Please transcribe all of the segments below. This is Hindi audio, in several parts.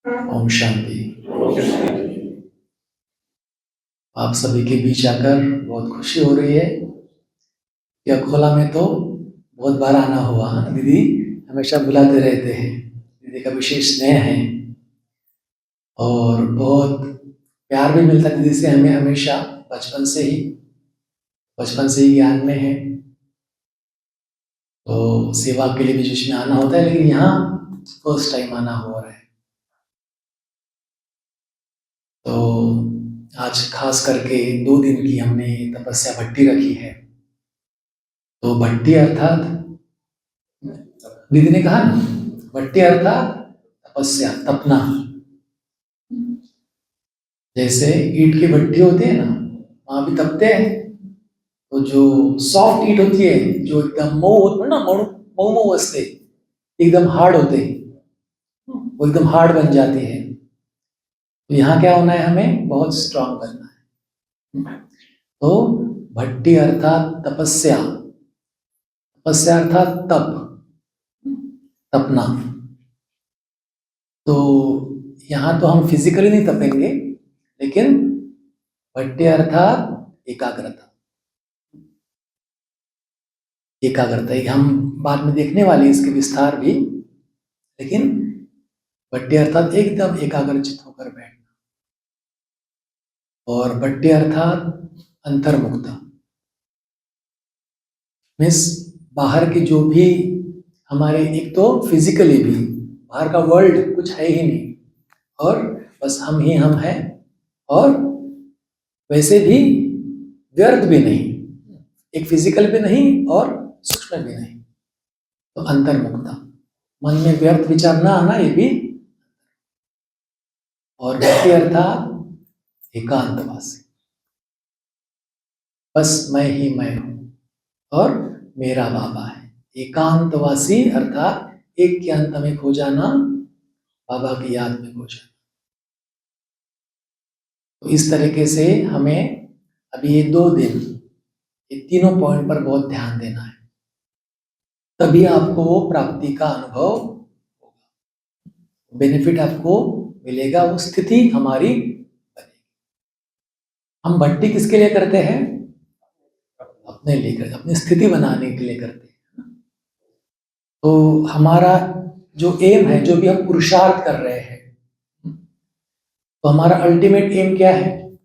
ओम शांति। आप सभी के बीच आकर बहुत खुशी हो रही है कि अकोला में तो बहुत बार आना हुआ। दीदी हमेशा बुलाते रहते हैं, दीदी का विशेष स्नेह है और बहुत प्यार भी मिलता है दीदी से हमें हमेशा। बचपन से ही ज्ञान में है, तो सेवा के लिए भी बीच में आना होता है, लेकिन यहाँ फर्स्ट टाइम आना हो रहा है। तो आज खास करके 2 दिन की हमने तपस्या भट्टी रखी है। तो भट्टी अर्थात दीदी ने कहा ना, भट्टी अर्थात तपस्या, तपना। जैसे ईंट की भट्टी होती है ना, वहां भी तपते हैं। तो जो सॉफ्ट ईंट होती है, जो एकदम मऊ होते ना, मऊ मऊ मऊ असते, एकदम हार्ड होते, वो एकदम हार्ड बन जाती है। तो यहाँ क्या होना है, हमें बहुत स्ट्रांग बनना है। तो भट्टी अर्थात तपस्या, तपस्या अर्थात तप, तपना। तो यहाँ तो हम फिजिकली नहीं तपेंगे, लेकिन भट्टी अर्थात एकाग्रता। एकाग्रता हम बाद में देखने वाले हैं, इसके विस्तार भी। लेकिन भट्टी अर्थात एकदम एकाग्रचित होकर बैठना, और भट्टी अर्थात अंतर्मुक्ता। मीन्स बाहर की जो भी हमारे, एक तो फिजिकली भी बाहर का वर्ल्ड कुछ है ही नहीं, और बस हम ही हम हैं, और वैसे भी व्यर्थ भी नहीं, एक फिजिकल भी नहीं और सूक्ष्म भी नहीं। तो अंतर्मुक्ता, मन में व्यर्थ विचार ना आना, ये भी। और भक्ति अर्थात एकांतवासी, बस मैं ही मैं हूं और मेरा बाबा है। एकांतवासी अर्थात एक के अंत में खो जाना, बाबा की याद में खो जाना। तो इस तरीके से हमें अभी ये 2 दिन, ये तीनों पॉइंट पर बहुत ध्यान देना है, तभी आपको वो प्राप्ति का अनुभव होगा, बेनिफिट आपको मिलेगा, वो स्थिति हमारी बनेगी। हम भट्टी किसके लिए करते हैं? अपने लिए करते, अपनी स्थिति बनाने के लिए करते हैं। तो हमारा जो एम है, जो भी हम पुरुषार्थ कर रहे हैं, तो हमारा अल्टीमेट एम क्या है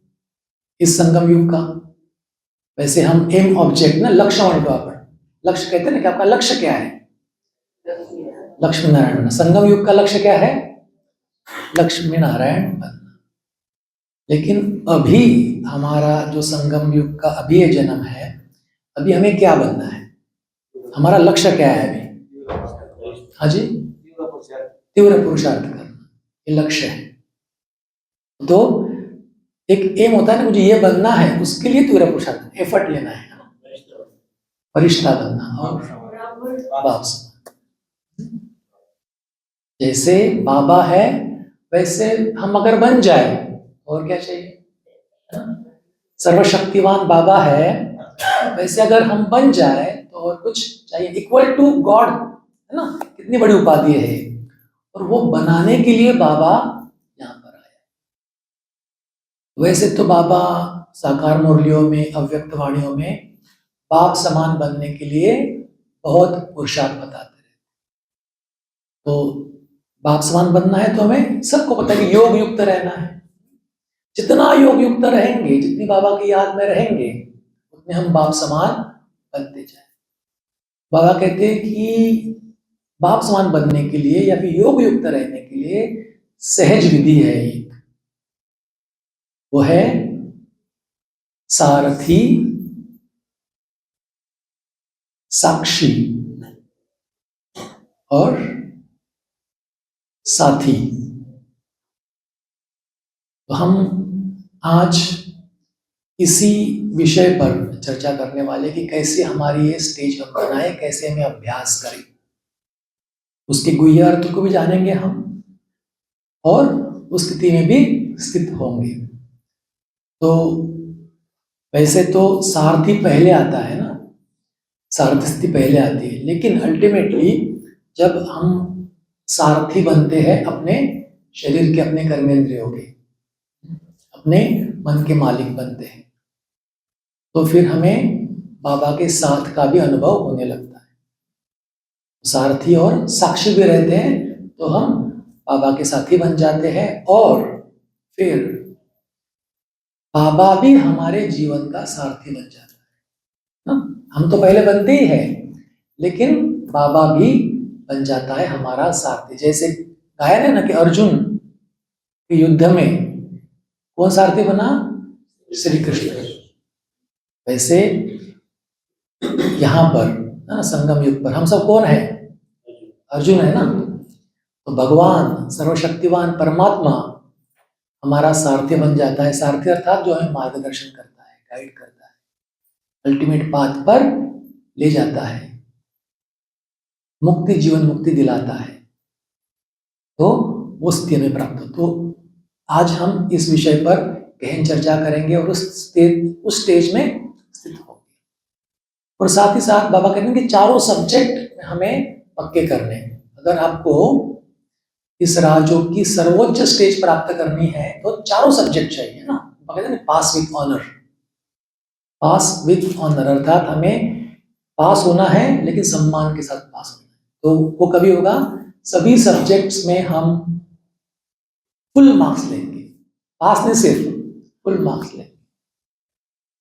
इस संगम युग का? वैसे हम एम ऑब्जेक्ट ना, लक्ष्य लक्ष्य कहते हैं ना, कि आपका लक्ष्य क्या है? लक्ष्मी नारायण। संगम युग का लक्ष्य क्या है? लक्ष्मी नारायण बनना। लेकिन अभी हमारा जो संगम युग का अभी ये जन्म है, अभी हमें क्या बनना है? हमारा लक्ष्य क्या है अभी? हाँ जी, तीव्र पुरुषार्थ करना, ये लक्ष्य है। तो एक एम होता है ना, मुझे ये बनना है, उसके लिए तीव्र पुरुषार्थ, एफर्ट लेना है, वरिष्ठता बनना और बाप समान। जैसे बाबा है वैसे हम अगर बन जाए, और क्या चाहिए? सर्वशक्तिवान बाबा है, वैसे अगर हम बन जाए तो और कुछ चाहिए? इक्वल टू गॉड है ना, कितनी बड़ी उपाधि है। और वो बनाने के लिए बाबा यहाँ पर आया। वैसे तो बाबा साकार मुरलियों में, अव्यक्त वाणियों में बाप समान बनने के लिए बहुत पुरुषार्थ बताते हैं। तो बाप समान बनना है तो हमें सबको पता है कि योग युक्त रहना है। जितना योग युक्त रहेंगे, जितनी बाबा की याद में रहेंगे, उतने हम बाप समान बनते जाए। बाबा कहते हैं कि बाप समान बनने के लिए या फिर योग युक्त रहने के लिए सहज विधि है एक, वो है सारथी, साक्षी और साथी। तो हम आज इसी विषय पर चर्चा करने वाले कि कैसे हमारी ये स्टेज हम बनाए, कैसे हमें अभ्यास करें, उसके गुह्य अर्थ को भी जानेंगे हम, और उस स्थिति में भी स्थित होंगे। तो वैसे तो सारथी पहले आता है ना, सारथी स्थिति पहले आती है, लेकिन अल्टीमेटली जब हम सारथी बनते हैं अपने शरीर के अपने कर्मेंद्रिय हो गए, अपने मन के मालिक बनते हैं, तो फिर हमें बाबा के साथ का भी अनुभव होने लगता है। सारथी और साक्षी भी रहते हैं तो हम बाबा के साथी बन जाते हैं, और फिर बाबा भी हमारे जीवन का सारथी बन जाता है ना। हम तो पहले बनते ही हैं, लेकिन बाबा भी बन जाता है हमारा सारथी। जैसे गाया है ना कि अर्जुन के युद्ध में कौन सारथी बना? श्री कृष्ण। वैसे यहाँ पर ना संगम युग पर हम सब कौन है? अर्जुन है ना। तो भगवान सर्वशक्तिवान परमात्मा हमारा सारथी बन जाता है। सारथी अर्थात जो हमें मार्गदर्शन करता है, गाइड करता है, अल्टीमेट पाथ पर ले जाता है, मुक्ति, जीवन मुक्ति दिलाता है, तो वो स्थिति हमें प्राप्त हो। तो आज हम इस विषय पर गहन चर्चा करेंगे और उस स्टेज में स्थित होंगे। और साथ ही साथ बाबा कहते हैं कि चारों सब्जेक्ट हमें पक्के करने हैं। अगर आपको इस राजयोग की सर्वोच्च स्टेज प्राप्त करनी है तो चारों सब्जेक्ट चाहिए ना। कहते हैं pass with honour, pass with honour अर्थात हमें पास होना है लेकिन सम्मान के साथ पास होना है। तो वो कभी होगा? सभी सब्जेक्ट्स में हम फुल मार्क्स लेंगे, पास नहीं सिर्फ फुल मार्क्स लेंगे।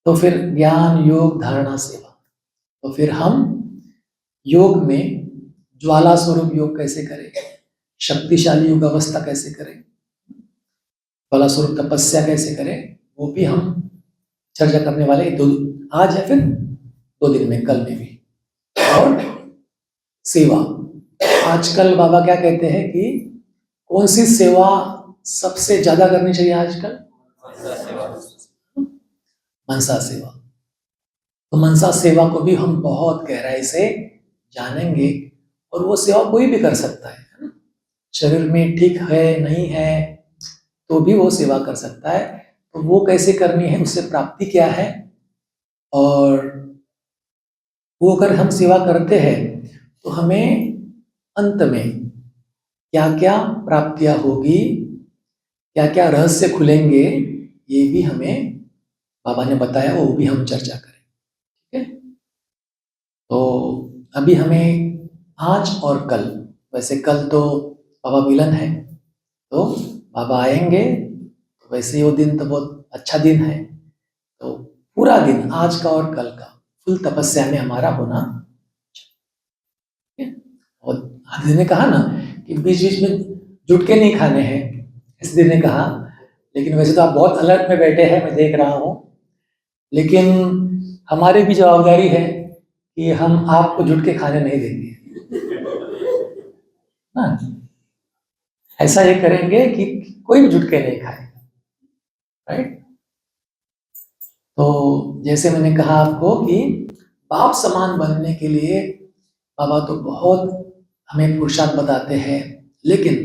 तो फिर ज्ञान, योग, धारणा, सेवा। तो फिर हम योग में ज्वाला स्वरूप योग कैसे करें, शक्तिशाली योग अवस्था कैसे करें, ज्वाला स्वरूप तपस्या कैसे करें, वो भी हम चर्चा करने वाले आज या फिर 2 दिन में, कल में भी। और सेवा, आजकल बाबा क्या कहते हैं कि कौन सी सेवा सबसे ज्यादा करनी चाहिए आजकल? मनसा सेवा। तो मनसा सेवा को भी हम बहुत गहराई से जानेंगे, और वो सेवा कोई भी कर सकता है ना। शरीर में ठीक है नहीं है तो भी वो सेवा कर सकता है। तो वो कैसे करनी है, उससे प्राप्ति क्या है, और वो अगर हम सेवा करते हैं तो हमें अंत में क्या क्या प्राप्तियां होगी, क्या क्या रहस्य खुलेंगे, ये भी हमें बाबा ने बताया, वो भी हम चर्चा करें। ठीक है। तो अभी हमें आज और कल, वैसे कल तो बाबा मिलन है तो बाबा आएंगे, तो वैसे वो दिन तो बहुत अच्छा दिन है। तो पूरा दिन आज का और कल का फुल तपस्या में हमारा होना। और आदि ने कहा ना कि बीच बीच में जुटके नहीं खाने हैं, इस दिन ने कहा। लेकिन वैसे तो आप बहुत अलर्ट में बैठे हैं, मैं देख रहा हूँ। लेकिन हमारी भी जवाबदारी है कि हम आपको जुटके खाने नहीं देंगे ना। ऐसा ये करेंगे कि कोई भी जुटके नहीं खाएगा, राइट। तो जैसे मैंने कहा आपको कि बाप समान बनने के लिए बाबा तो बहुत हमें पुरुषार्थ बताते हैं, लेकिन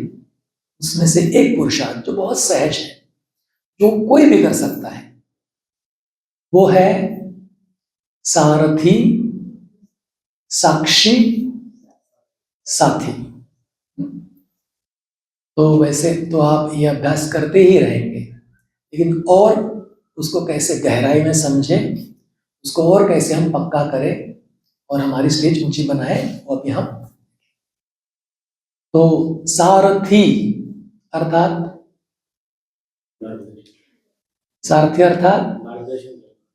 उसमें से एक पुरुषार्थ जो बहुत सहज है, जो कोई भी कर सकता है, वो है सारथी, साक्षी, साथी। तो वैसे तो आप ये अभ्यास करते ही रहेंगे, लेकिन और उसको कैसे गहराई में समझे, उसको और कैसे हम पक्का करें और हमारी स्टेज ऊंची बनाए, वो अभी हम। तो सारथी अर्थात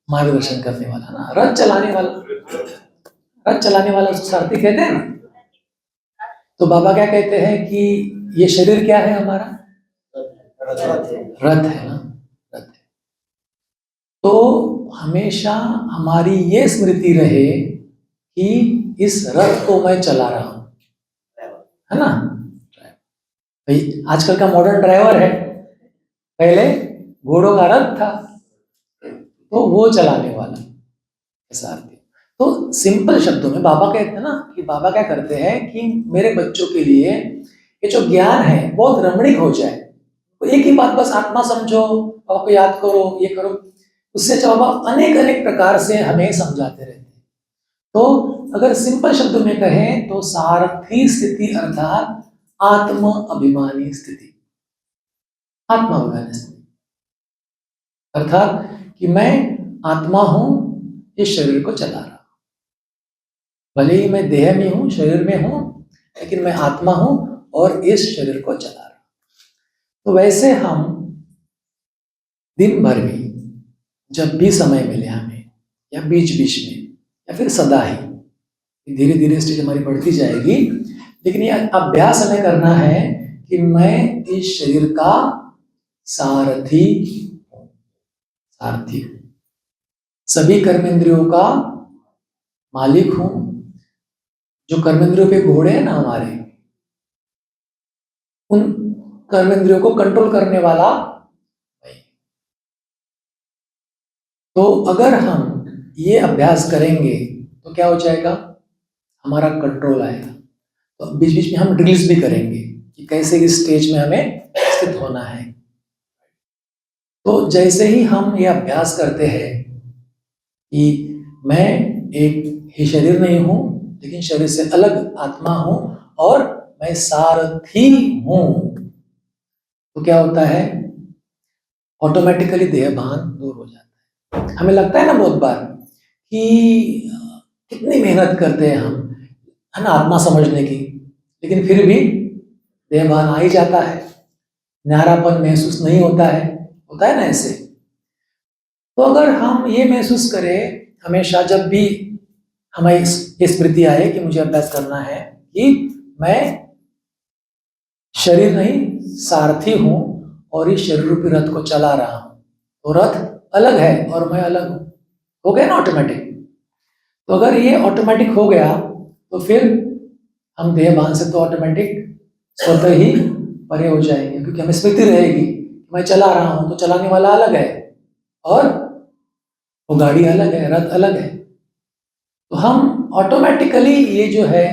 मार्गदर्शन करने वाला ना, रथ चलाने वाला उसको सारथी कहते हैं ना। तो बाबा क्या कहते हैं कि ये शरीर क्या है हमारा? रथ है ना, रथ है। तो हमेशा हमारी ये स्मृति रहे कि इस रथ को मैं चला रहा हूं, है ना। भाई आजकल का मॉडर्न ड्राइवर है, पहले घोड़ों का रथ था, तो वो चलाने वाला सारथी। तो सिंपल शब्दों में बाबा कहते हैं ना कि बाबा क्या करते हैं कि मेरे बच्चों के लिए ये जो ज्ञान है बहुत रमणीक हो जाए। तो एक ही बात बस आत्मा समझो, बाबा को याद करो, ये करो, उससे बाबा अनेक अनेक प्रकार से हमें समझाते रहते हैं। तो अगर सिंपल शब्दों में कहें तो सारथी स्थिति अर्थात आत्म अभिमानी स्थिति। आत्मा अवेयरनेस, अर्थात कि मैं आत्मा हूं, इस शरीर को चला रहा हूं। भले ही मैं देह में हूं, शरीर में हूं, लेकिन मैं आत्मा हूं और इस शरीर को चला रहा हूं। तो वैसे हम दिन भर भी जब भी समय मिले हमें, या बीच बीच में, या फिर सदा ही, धीरे धीरे स्टेज हमारी बढ़ती जाएगी, लेकिन ये अभ्यास हमें करना है कि मैं इस शरीर का सारथी हूं, सारथी हूं, सभी कर्मेंद्रियों का मालिक हूं। जो कर्मेंद्रियों पे घोड़े हैं ना हमारे, उन कर्मेंद्रियों को कंट्रोल करने वाला मैं। तो अगर हम ये अभ्यास करेंगे तो क्या हो जाएगा, हमारा कंट्रोल आएगा। तो बीच बीच में हम ड्रिल्स भी करेंगे कि कैसे इस स्टेज में हमें स्थित होना है। तो जैसे ही हम ये अभ्यास करते हैं कि मैं एक ही शरीर नहीं हूं, लेकिन शरीर से अलग आत्मा हूं और मैं सारथी हूं, तो क्या होता है, ऑटोमेटिकली देह भान दूर हो जाता है। हमें लगता है ना बहुत बार कि कितनी मेहनत करते हैं हम, है ना, आत्मा समझने की, लेकिन फिर भी देह भान आ ही जाता है, न्यारापन महसूस नहीं होता है ना ऐसे। तो अगर हम ये महसूस करें हमेशा, जब भी हमें ये स्मृति आए कि मुझे अभ्यास करना है कि मैं शरीर नहीं सारथी हूं और इस शरीर रूपी रथ को चला रहा हूं, तो रथ अलग है और मैं अलग हूं, हो गया ना ऑटोमेटिक। तो अगर ये ऑटोमेटिक हो गया तो फिर हम देह भान से तो ऑटोमेटिक स्वतः ही परे हो जाएंगे, क्योंकि हमें स्मृति रहेगी मैं चला रहा हूं, तो चलाने वाला अलग है और वो गाड़ी अलग है, रथ अलग है। तो हम ऑटोमेटिकली ये जो है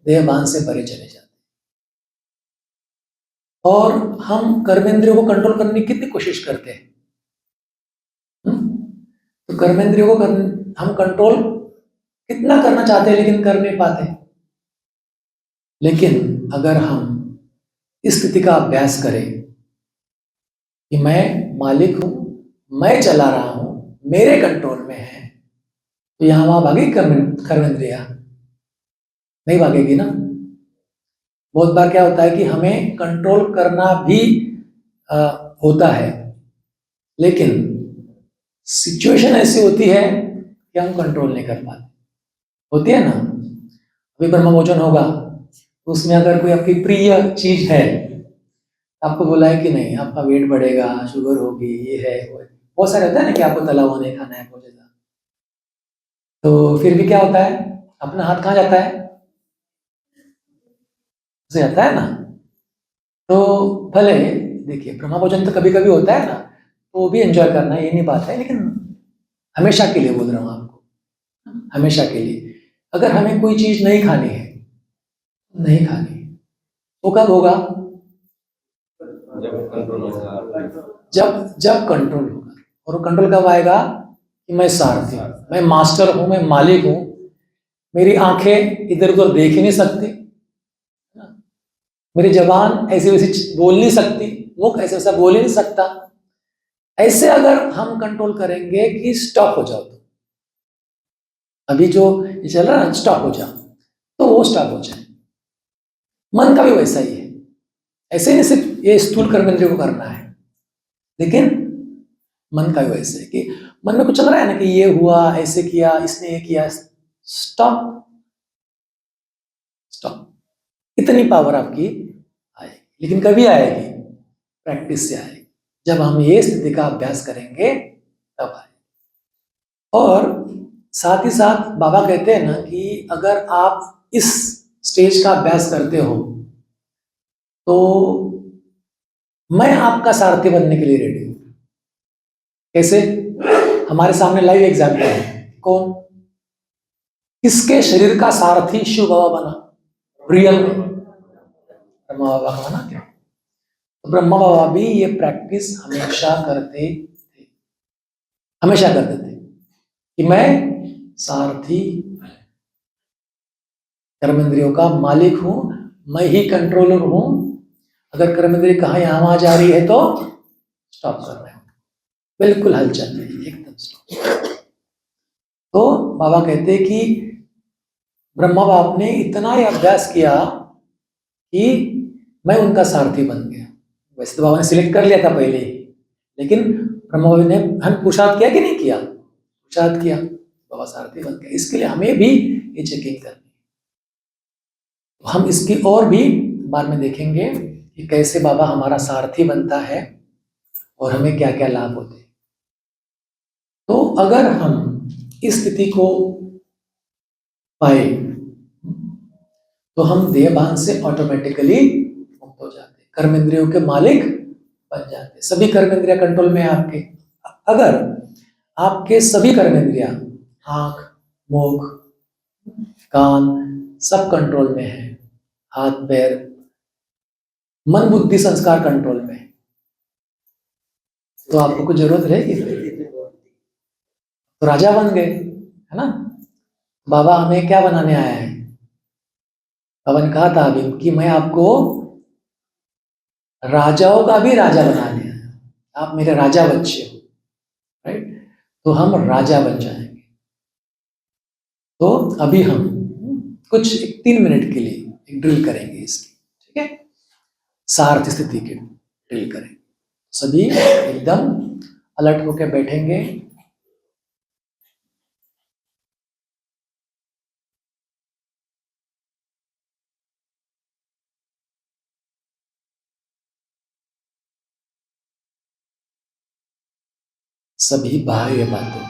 देह भान से परे चले जाते हैं। और हम कर्मेंद्रियों को कंट्रोल करने की कितनी कोशिश करते हैं, तो कर्मेंद्रियों को हम कंट्रोल कितना करना चाहते हैं लेकिन कर नहीं पाते। लेकिन अगर हम इस स्थिति का अभ्यास करें कि मैं मालिक हूं, मैं चला रहा हूं, मेरे कंट्रोल में है, तो यहां वहां भागेगी कर्मेंद्रिया? नहीं भागेगी ना। बहुत बार क्या होता है कि हमें कंट्रोल करना भी होता है, लेकिन सिचुएशन ऐसी होती है कि हम कंट्रोल नहीं कर पाते। होती है ना, अभी ब्रह्मभोजन होगा तो उसमें अगर कोई आपकी प्रिय चीज है, आपको बोला है कि नहीं आपका वेट बढ़ेगा, शुगर होगी, ये है वो है, बहुत सारे होता है ना कि आपको तला हुआ नहीं खाना है बहुत ज्यादा, तो फिर भी क्या होता है, अपना हाथ कहाँ जाता है, उसे जाता है ना। तो भले देखिए ब्रह्मभोजन तो कभी कभी होता है ना, तो वो भी एंजॉय करना है, ये नहीं बात है, लेकिन हमेशा के लिए बोल रहा हूँ आपको, हमेशा के लिए अगर हमें कोई चीज नहीं खानी है, नहीं खानी, वो कब होगा, जब कंट्रोल होगा। और वो कंट्रोल कब आएगा कि मैं सारथी, मैं मास्टर हूं, मैं मालिक हूं, मेरी आंखें इधर उधर देख ही नहीं सकती, मेरी जबान ऐसी वैसी बोल नहीं सकती, मुख ऐसा वैसा बोल ही नहीं सकता। ऐसे अगर हम कंट्रोल करेंगे कि स्टॉप हो जाओ, तो अभी जो ये चल रहा है स्टॉप हो जाओ, तो वो स्टॉप हो जाए। मन का भी वैसा ही है, ऐसे नहीं सिर्फ ये स्थूल कर्मेंद्रियों को करना है, लेकिन मन का भी वैसे है कि मन में कुछ चल रहा है ना कि ये हुआ, ऐसे किया, इसने ये किया, स्टॉप स्टॉप। इतनी पावर आपकी आएगी, लेकिन कभी आएगी, प्रैक्टिस से आएगी, जब हम ये स्थिति का अभ्यास करेंगे तब आएगी। और साथ ही साथ बाबा कहते हैं ना कि अगर आप इस स्टेज का अभ्यास करते हो तो मैं आपका सारथी बनने के लिए रेडी हूं। कैसे? हमारे सामने लाइव एग्जाम्पल है, कौन, किसके शरीर का सारथी शिव बाबा बना, रियल में ब्रह्मा बाबा का बना क्या? तो ब्रह्मा बाबा भी ये प्रैक्टिस हमेशा करते थे, हमेशा करते थे कि मैं सारथी, कर्मेंद्रियों का मालिक हूं, मैं ही कंट्रोलर हूं। अगर कर्मेंद्रिय कहा यहां वहां जा रही है तो स्टॉप कर रहे हो, बिल्कुल हलचल नहीं, एकदम स्टॉप। तो बाबा कहते हैं कि ब्रह्मा बाप ने इतना ही अभ्यास किया कि मैं उनका सारथी बन गया। वैसे तो बाबा ने सिलेक्ट कर लिया था पहले ही, लेकिन ब्रह्मा बाबा ने हम पुरुषार्थ किया कि नहीं किया? पुरुषार्थ किया, बाबा सारथी बन गया। इसके लिए हमें भी ये चेकिंग करनी है। तो हम इसकी और भी बाद में देखेंगे कि कैसे बाबा हमारा सारथी बनता है और हमें क्या क्या लाभ होते हैं। तो अगर हम इस स्थिति को पाए तो हम देहभान से ऑटोमेटिकली मुक्त हो जाते हैं, कर्म इंद्रियों के मालिक बन जाते हैं। सभी कर्म इंद्रिया कंट्रोल में है आपके। अगर आपके सभी कर्म इंद्रिया, आंख, मुख, कान सब कंट्रोल में है, हाथ पैर, मन बुद्धि संस्कार कंट्रोल में है, तो आपको कुछ जरूरत रहेगी? तो राजा बन गए, है ना? बाबा हमें क्या बनाने आया है? बाबा ने कहा था अभी कि मैं आपको राजाओं का भी राजा बना दिया, आप मेरे राजा बच्चे हो, राइट? तो हम राजा बन जाएंगे। तो अभी हम कुछ 3 मिनट के लिए एक ड्रिल करेंगे इसकी, ठीक है? सार्थ स्थिति की ड्रिल करेंगे। सभी एकदम अलर्ट होकर बैठेंगे। सभी बाह्य बातों,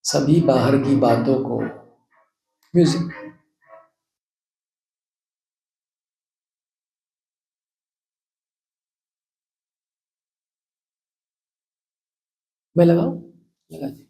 सभी बाहर की बातों को म्यूजिक में लगाओ, लगा दी।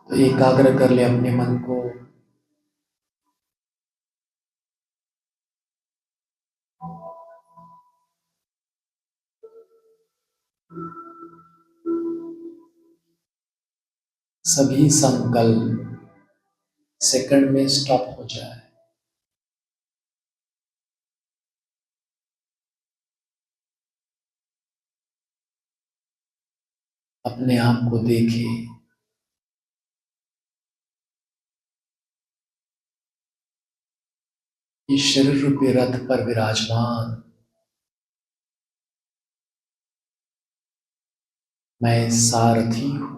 तो एकाग्र कर ले अपने मन को। सभी संकल्प सेकंड में स्टॉप हो जाए। अपने आप को देखे, इस शरीर रूपी रथ पर विराजमान मैं सारथी हूं।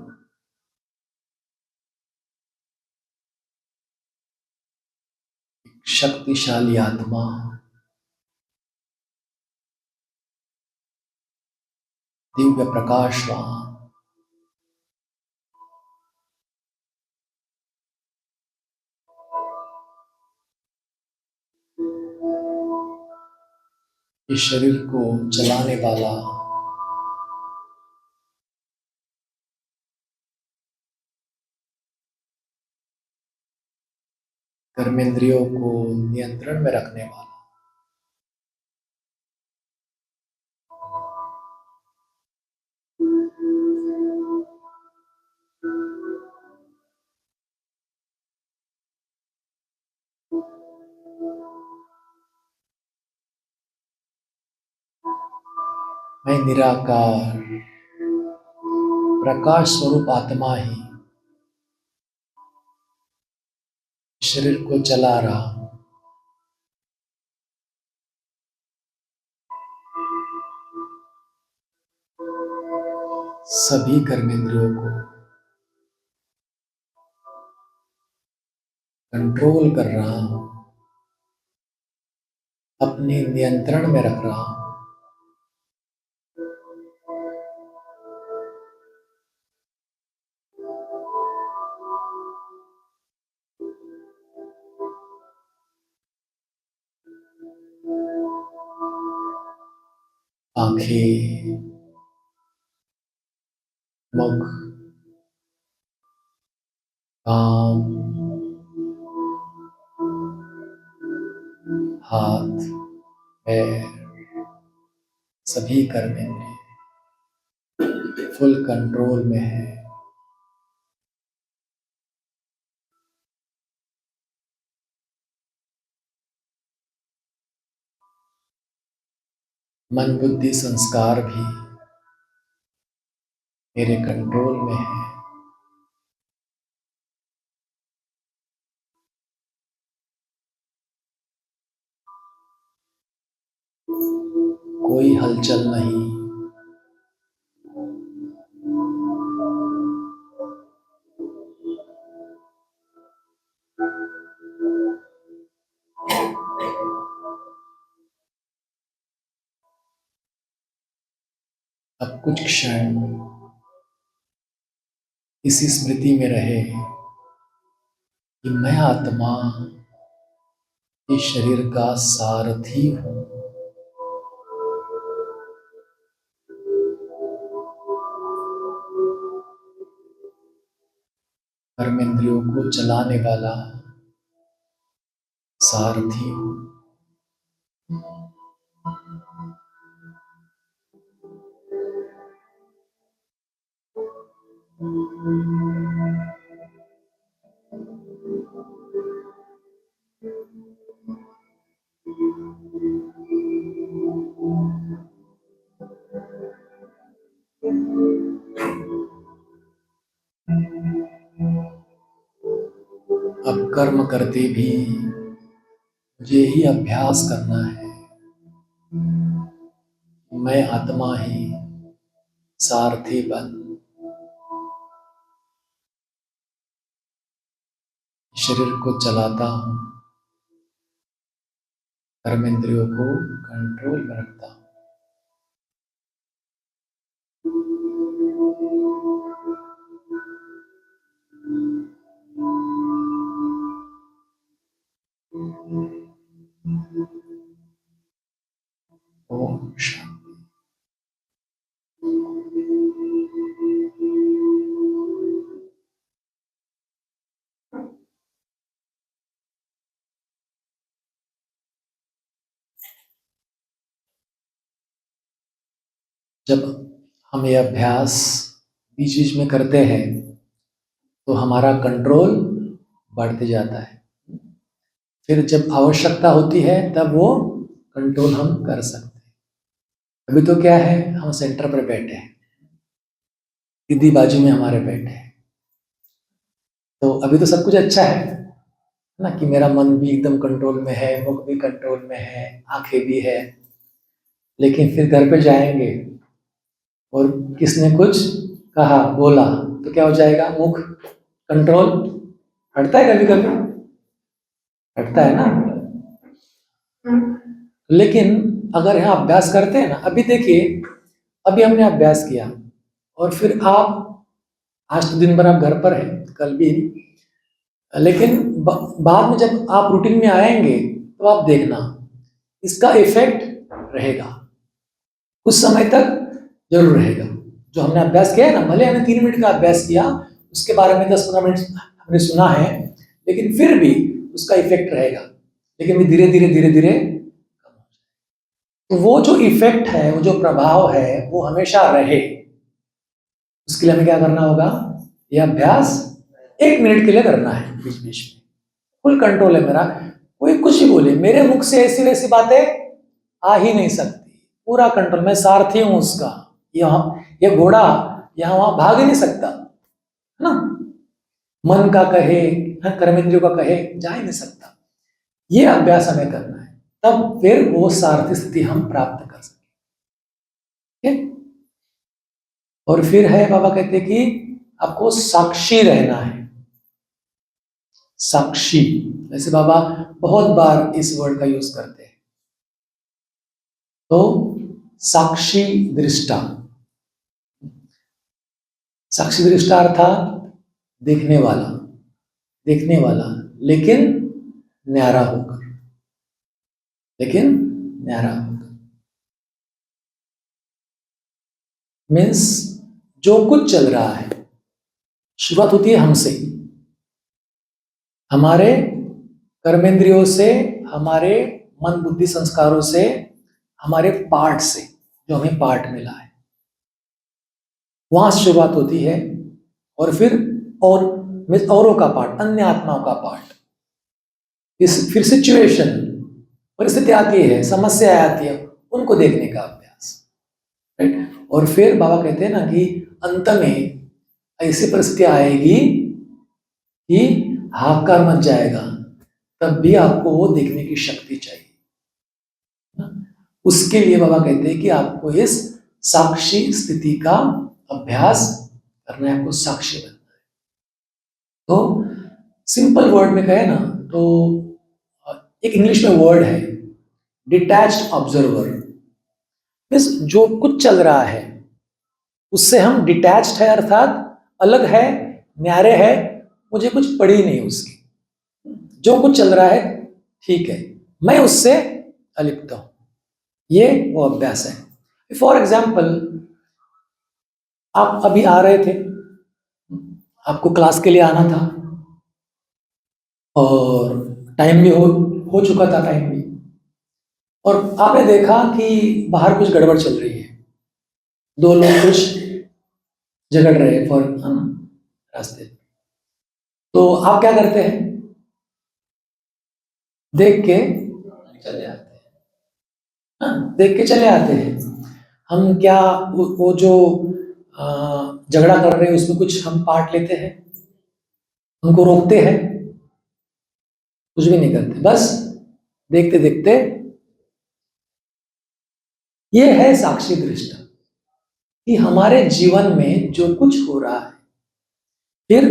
शक्तिशाली आत्मा, दिव्य प्रकाशवान, इस शरीर को चलाने वाला, कर्मेंद्रियों को नियंत्रण में रखने वाला, मैं निराकार प्रकाश स्वरूप आत्मा ही शरीर को चला रहा हूं। सभी कर्मेंद्रियों को कंट्रोल कर रहा हूं। अपने नियंत्रण में रख रहा हूं। आंखें, मुख, कान, हाथ, पैर, सभी कर्मेंद्रिय फुल कंट्रोल में है। मन, बुद्धि, संस्कार भी मेरे कंट्रोल में है। कोई हलचल नहीं। अब कुछ क्षण इसी स्मृति में रहे कि मैं आत्मा इस शरीर का सारथी हूं। कर्मेंद्रियों को चलाने वाला सारथी हूं। अब कर्म करते भी मुझे ही अभ्यास करना है। मैं आत्मा ही सारथी बन शरीर को चलाता हूं, कर्मेंद्रियों को कंट्रोल में रखता हूं। ओम शांति। जब हम ये अभ्यास बीच बीच में करते हैं तो हमारा कंट्रोल बढ़ते जाता है। फिर जब आवश्यकता होती है तब वो कंट्रोल हम कर सकते हैं। अभी तो क्या है, हम सेंटर पर बैठे हैं, दीदी बाजू में हमारे बैठे हैं, तो अभी तो सब कुछ अच्छा है ना, कि मेरा मन भी एकदम कंट्रोल में है, मुख भी कंट्रोल में है, आंखें भी है। लेकिन फिर घर पे जाएंगे और किसने कुछ कहा, बोला, तो क्या हो जाएगा, मुख कंट्रोल हटता है, कभी कभी हटता है ना। लेकिन अगर यहाँ अभ्यास करते हैं ना, अभी देखिए, अभी हमने अभ्यास किया और फिर आप आज तो दिन भर आप घर पर हैं, कल भी, लेकिन बाद में जब आप रूटीन में आएंगे तो आप देखना इसका इफेक्ट रहेगा, कुछ समय तक जरूर रहेगा। जो हमने अभ्यास किया है ना, भले हमने 3 मिनट का अभ्यास किया, उसके बारे में 10-15 मिनट हमने सुना है, लेकिन फिर भी उसका इफेक्ट रहेगा। लेकिन धीरे धीरे धीरे धीरे, तो वो जो इफेक्ट है, वो जो प्रभाव है, वो हमेशा रहे, उसके लिए हमें क्या करना होगा, ये अभ्यास 1 मिनट के लिए करना है। बीच बीच में फुल कंट्रोल है मेरा, कोई कुछ भी बोले, मेरे मुख से ऐसी वैसी बातें आ ही नहीं सकती, पूरा कंट्रोल, मैं सारथी हूं उसका। ये घोड़ा यहाँ वहां भाग ही नहीं सकता है ना, मन का कहे, कर्मेंद्रियों का कहे, जा ही नहीं सकता। ये अभ्यास हमें करना है, तब फिर वो सारथी स्थिति हम प्राप्त कर सकें। और फिर है, बाबा कहते कि आपको साक्षी रहना है। साक्षी, वैसे बाबा बहुत बार इस वर्ड का यूज करते हैं, तो साक्षी दृष्टा, साक्षी दृष्टा अर्थात देखने वाला, देखने वाला लेकिन न्यारा होकर, लेकिन न्यारा होकर, मीन्स जो कुछ चल रहा है, शुरुआत होती है हमसे, हमारे कर्मेंद्रियों से, हमारे मन बुद्धि संस्कारों से, हमारे पार्ट से, जो हमें पार्ट मिला है, वहां से शुरुआत होती है। और फिर और औरों का पार्ट, अन्य आत्माओं का पार्ट, फिर सिचुएशन, परिस्थिति आती है, समस्या आती है, उनको देखने का अभ्यास, राइट। और फिर बाबा कहते हैं ना कि अंत में ऐसी परिस्थिति आएगी कि हाहाकार मच जाएगा, तब भी आपको वो देखने की शक्ति चाहिए। उसके लिए बाबा कहते हैं कि आपको इस साक्षी स्थिति का अभ्यास करना है, आपको साक्षी बनना है। तो सिंपल वर्ड में कहे ना तो एक इंग्लिश में वर्ड है डिटैच्ड ऑब्जर्वर, मीन्स जो कुछ चल रहा है उससे हम डिटैच्ड है, अर्थात अलग है, न्यारे है, मुझे कुछ पड़ी नहीं उसकी, जो कुछ चल रहा है ठीक है, मैं उससे अलिप्त हूं, ये वो अभ्यास है। फॉर एग्जाम्पल, आप अभी आ रहे थे, आपको क्लास के लिए आना था और टाइम भी हो चुका था, टाइम भी, और आपने देखा कि बाहर कुछ गड़बड़ चल रही है, दो लोग कुछ झगड़ रहे हैं फॉर रास्ते, तो आप क्या करते हैं? देख के चले आते हैं, देख के चले आते हैं। हम क्या वो जो झगड़ा कर रहे हैं उसमें कुछ हम पार्ट लेते हैं, उनको रोकते हैं? कुछ भी नहीं करते, बस देखते देखते। ये है साक्षी दृष्टा, कि हमारे जीवन में जो कुछ हो रहा है, फिर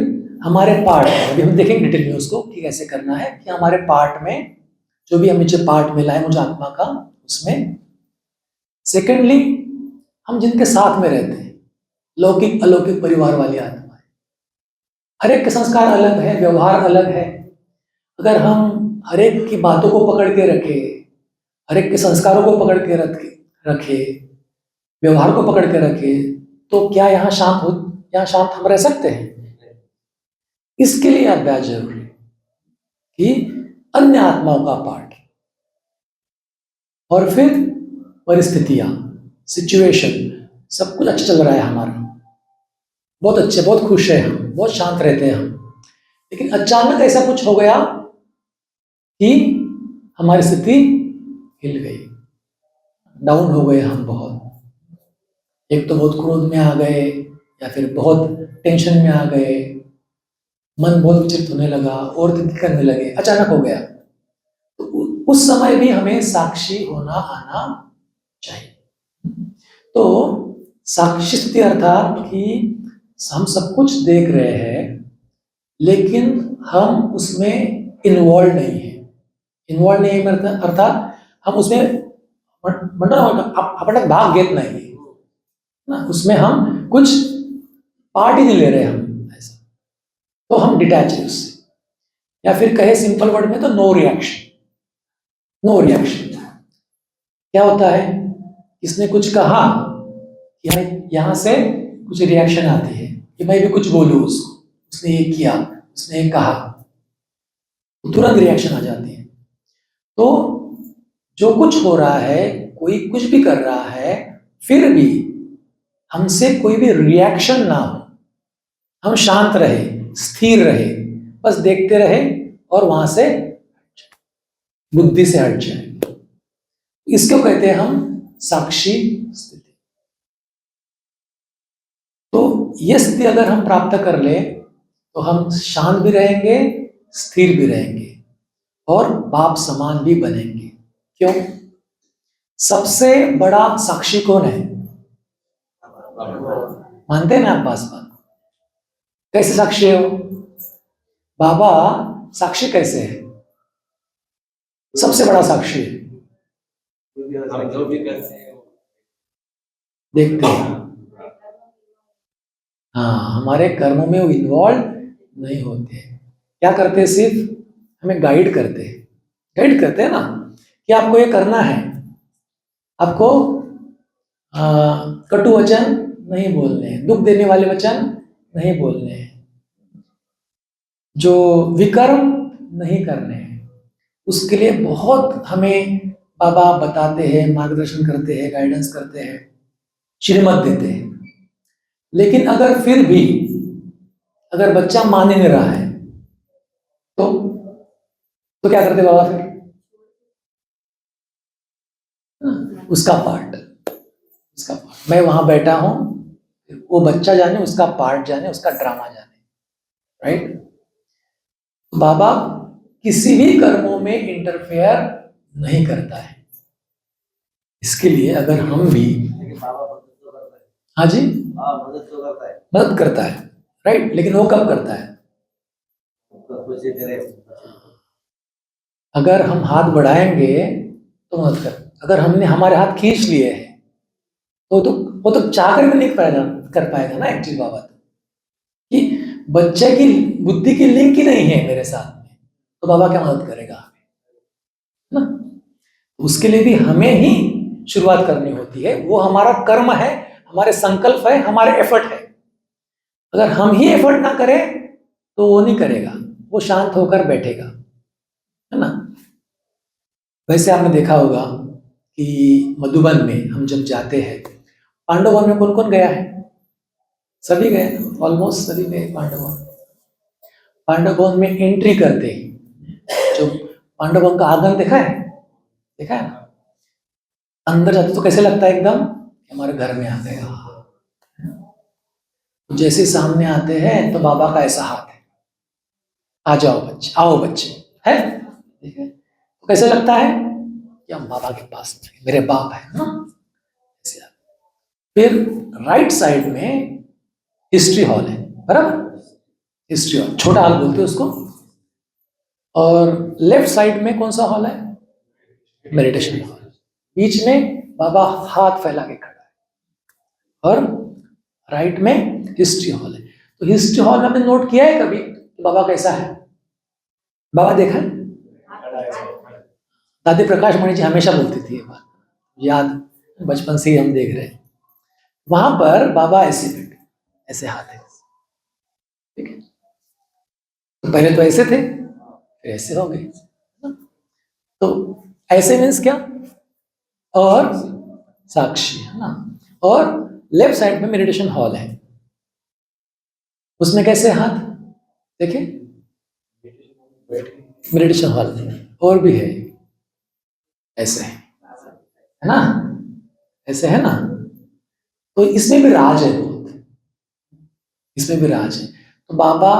हमारे पार्ट, अभी हम देखेंगे डिटेल में उसको कि कैसे करना है, कि हमारे पार्ट में जो भी हमें जो पार्ट मिला है मुझे आत्मा का, उसमें सेकेंडली हम जिनके साथ में रहते हैं, लौकिक अलौकिक परिवार वाली आत्मा है, हर एक के संस्कार अलग है, व्यवहार अलग है। अगर हम हर एक की बातों को पकड़ के रखे, हर एक के संस्कारों को पकड़ के रखे, व्यवहार को पकड़ के रखे, तो क्या यहाँ शांत हम रह सकते हैं? इसके लिए अभ्यास जरूरी है कि अन्य आत्माओं का पार्ट, और फिर परिस्थितियां, सिचुएशन, सब कुछ अच्छा चल रहा है हमारा, बहुत अच्छे, बहुत खुश है हम, बहुत शांत रहते हैं हम, लेकिन अचानक ऐसा कुछ हो गया कि हमारी स्थिति हिल गई, डाउन हो गए हम बहुत, एक तो बहुत क्रोध में आ गए, या फिर बहुत टेंशन में आ गए, मन बहुत विचलित होने लगा, और दिक्कत करने लगे, अचानक हो गया, तो उस समय भी हमें साक्षी होना आना चाहिए। तो साक्षी स्थिति अर्थात कि हम सब कुछ देख रहे हैं, लेकिन हम उसमें इन्वॉल्व नहीं है, इन्वॉल्व नहीं है अर्थात हम उसमें अपना भाग घेत नहीं है ना, उसमें हम कुछ पार्ट ही नहीं ले रहे हम ऐसा, तो हम डिटैच है उससे, या फिर कहे सिंपल वर्ड में तो नो रिएक्शन। नो रिएक्शन क्या होता है? इसने कुछ कहा, यहां से कुछ रिएक्शन आती है कि मैं भी कुछ बोलूं उसको, उसने ये किया, उसने ये कहा, तुरंत रिएक्शन आ जाती है। तो जो कुछ हो रहा है, कोई कुछ भी कर रहा है, फिर भी हमसे कोई भी रिएक्शन ना हो, हम शांत रहे, स्थिर रहे, बस देखते रहे और वहां से बुद्धि से हट जाए, इसको कहते हैं हम साक्षी स्थिति। तो यह स्थिति अगर हम प्राप्त कर ले तो हम शांत भी रहेंगे, स्थिर भी रहेंगे, और बाप समान भी बनेंगे। क्यों? सबसे बड़ा साक्षी कौन है? मानते हैं ना आप बात? कैसे साक्षी हो? बाबा साक्षी कैसे है? सबसे बड़ा साक्षी है। हम जो भी करते हैं देखते हैं। हाँ, हमारे कर्मों में वो इन्वॉल्व नहीं होते। क्या करते हैं? सिर्फ हमें गाइड करते हैं। गाइड करते हैं ना कि आपको ये करना है, आपको कटु वचन नहीं बोलने हैं, दुख देने वाले वचन नहीं बोलने हैं, जो विकर्म नहीं करने हैं। उसके लिए बहुत हमें बाबा बताते हैं, मार्गदर्शन करते हैं, गाइडेंस करते हैं, श्रीमत देते हैं। लेकिन अगर फिर भी अगर बच्चा मान ही नहीं रहा है तो क्या करते बाबा फिर? उसका पार्ट मैं वहां बैठा हूं, वो बच्चा जाने, उसका पार्ट जाने, उसका ड्रामा जाने, राइट? बाबा किसी भी कर्मों में इंटरफेयर नहीं करता है। इसके लिए अगर हम भी, हाँ जी, मदद करता है, राइट? लेकिन वो कब करता है? अगर हम हाथ बढ़ाएंगे तो मदद कर, अगर हमने हमारे हाथ खींच लिए हैं तो वो तो चाह कर भी नहीं कर पाएगा ना एक्चुअली बाबा। तो कि बच्चे की बुद्धि की लिंक ही नहीं है मेरे साथ में, तो बाबा क्या मदद करेगा हमें ना? उसके लिए भी हमें ही शुरुआत करनी होती है। वो हमारा कर्म है, हमारे संकल्प है, हमारे एफर्ट है। अगर हम ही एफर्ट ना करें तो वो नहीं करेगा, वो शांत होकर बैठेगा, है ना? वैसे आपने देखा होगा कि मधुबन में हम जब जाते हैं, पांडव वन में कौन कौन गया है? सभी गए, ऑलमोस्ट सभी गए पांडव वन। पांडव वन में एंट्री करते ही जो पांडव वन का आंगन देखा है ना? अंदर जाते तो कैसे लगता है? एकदम हमारे घर में आ गए। जैसे सामने आते हैं तो बाबा का ऐसा हाथ है, आ जाओ बच्चे, आओ बच्चे, है? ठीक है, तो कैसे लगता है कि हम बाबा के पास मेरे बाप है ना? फिर राइट साइड में हिस्ट्री हॉल है, बराबर? हिस्ट्री हॉल, छोटा हॉल बोलते हैं उसको। और लेफ्ट साइड में कौन सा हॉल है? Meditation hall. बीच में बाबा हाथ फैला के खड़ा है, और राइट में हिस्ट्री हॉल है। तो हिस्ट्री हॉल में आपने नोट किया है कभी तो बाबा कैसा है? बाबा देखा है? दादी प्रकाश मणि जी हमेशा बोलती थी, ये बात याद, बचपन से ही हम देख रहे हैं। वहां पर बाबा ऐसे बैठे, ऐसे हाथ है, ठीक है? तो पहले तो ऐसे थे, फिर ऐसे हो गए। तो ऐसे मीन्स क्या? और साक्षी, है ना? और लेफ्ट साइड में मेडिटेशन हॉल है, उसमें कैसे हाथ देखे? मेडिटेशन हॉल और भी है, ऐसे है ना? ऐसे है ना? तो इसमें भी राज है बहुत, इसमें भी राज है। तो बाबा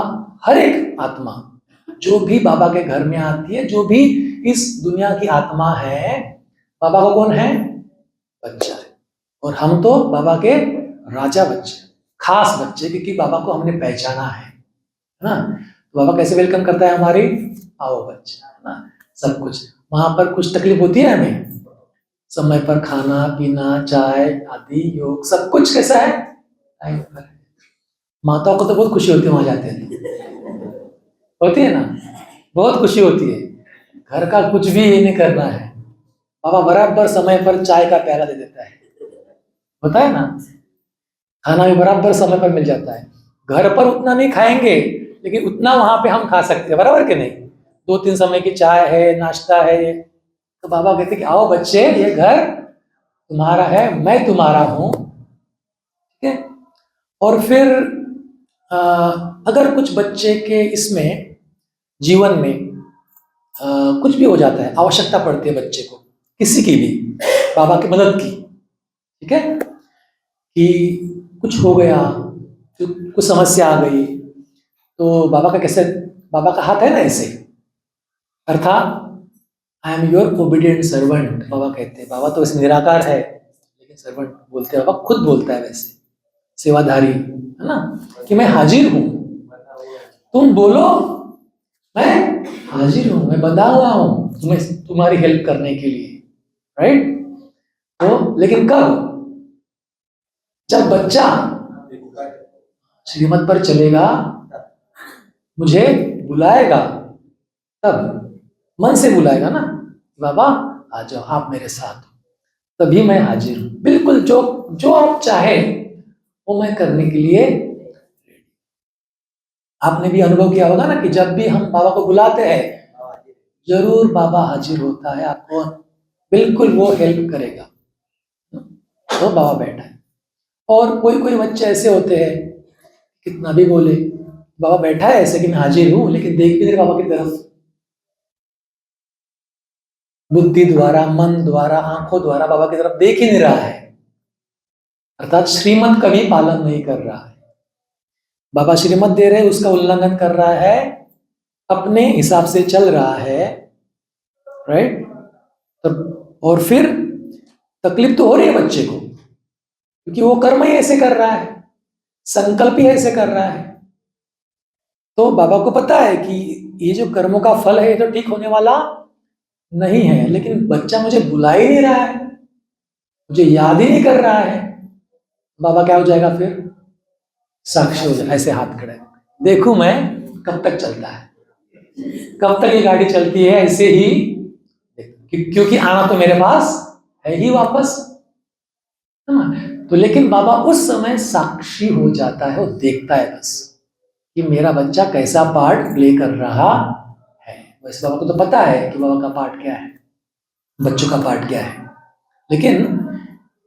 हर एक आत्मा जो भी बाबा के घर में आती है, जो भी इस दुनिया की आत्मा है, बाबा को कौन है? बच्चा है। और हम तो बाबा के राजा बच्चे, खास बच्चे, क्योंकि बाबा को हमने पहचाना है ना? तो बाबा कैसे वेलकम करता है हमारी? आओ बच्चे, है ना? सब कुछ। वहां पर कुछ तकलीफ होती है हमें? समय पर खाना पीना, चाय आदि, योग, सब कुछ कैसा है? टाइम पर। माताओं को तो बहुत खुशी होती है वहां जाते हैं, होती है ना? बहुत खुशी होती है, घर का कुछ भी ये नहीं करना है, बाबा बराबर समय पर चाय का प्याला दे देता है, होता है ना? खाना भी बराबर समय पर मिल जाता है। घर पर उतना नहीं खाएंगे, लेकिन उतना वहां पे हम खा सकते हैं, बराबर के नहीं? 2-3 समय की चाय है, नाश्ता है। तो बाबा कहते कि आओ बच्चे, ये घर तुम्हारा है, मैं तुम्हारा हूं, ठीक है? और फिर अगर कुछ बच्चे के इसमें जीवन में कुछ भी हो जाता है, आवश्यकता पड़ती है बच्चे को किसी की भी बाबा की मदद की, ठीक है? कि कुछ हो गया, कुछ समस्या आ गई, तो बाबा का कैसे, बाबा का हाथ है ना ऐसे, अर्थात I am your obedient servant, बाबा कहते हैं। बाबा तो वैसे निराकार है, लेकिन सर्वेंट बोलते हैं, बाबा खुद बोलता है वैसे, सेवाधारी, है ना? कि मैं हाजिर हूं, तुम बोलो, मैं हाजिर हूं, मैं बंधा हुआ हूं तुम्हें, तुम्हारी हेल्प करने के लिए, राइट? तो लेकिन कब? जब बच्चा श्रीमत पर चलेगा, मुझे बुलाएगा, तब मन से बुलाएगा ना, बाबा आ जाओ, आप मेरे साथ हो, तभी मैं हाजिर हूं। बिल्कुल जो जो आप चाहे वो मैं करने के लिए। आपने भी अनुभव किया होगा ना कि जब भी हम बाबा को बुलाते हैं, जरूर बाबा हाजिर होता है, आपको बिल्कुल वो हेल्प करेगा। तो बाबा बैठा है। और कोई कोई बच्चे ऐसे होते हैं, कितना भी बोले बाबा बैठा है ऐसे कि मैं हाजिर हूं, लेकिन देख भी नहीं बाबा की तरफ, बुद्धि द्वारा, मन द्वारा, आंखों द्वारा बाबा की तरफ देख ही नहीं रहा है, अर्थात श्रीमत का भी पालन नहीं कर रहा है। बाबा श्रीमत दे रहे, उसका उल्लंघन कर रहा है, अपने हिसाब से चल रहा है, राइट। तब और फिर तकलीफ तो हो रही है बच्चे को, क्योंकि वो कर्म ही ऐसे कर रहा है, संकल्प ही ऐसे कर रहा है। तो बाबा को पता है कि ये जो कर्मों का फल है ये तो ठीक होने वाला नहीं है, लेकिन बच्चा मुझे बुला ही नहीं रहा है, मुझे याद ही नहीं कर रहा है। बाबा क्या हो जाएगा फिर? साक्षी हो जाएगा, ऐसे हाथ खड़े, देखूं मैं कब तक चलता है, कब तक ये गाड़ी चलती है ऐसे ही, क्योंकि आना तो मेरे पास है ही वापस, है ना। तो लेकिन बाबा उस समय साक्षी हो जाता है, वो देखता है बस कि मेरा बच्चा कैसा पार्ट प्ले कर रहा है। वैसे बाबा को तो पता है कि बाबा का पार्ट क्या है, बच्चों का पार्ट क्या है, लेकिन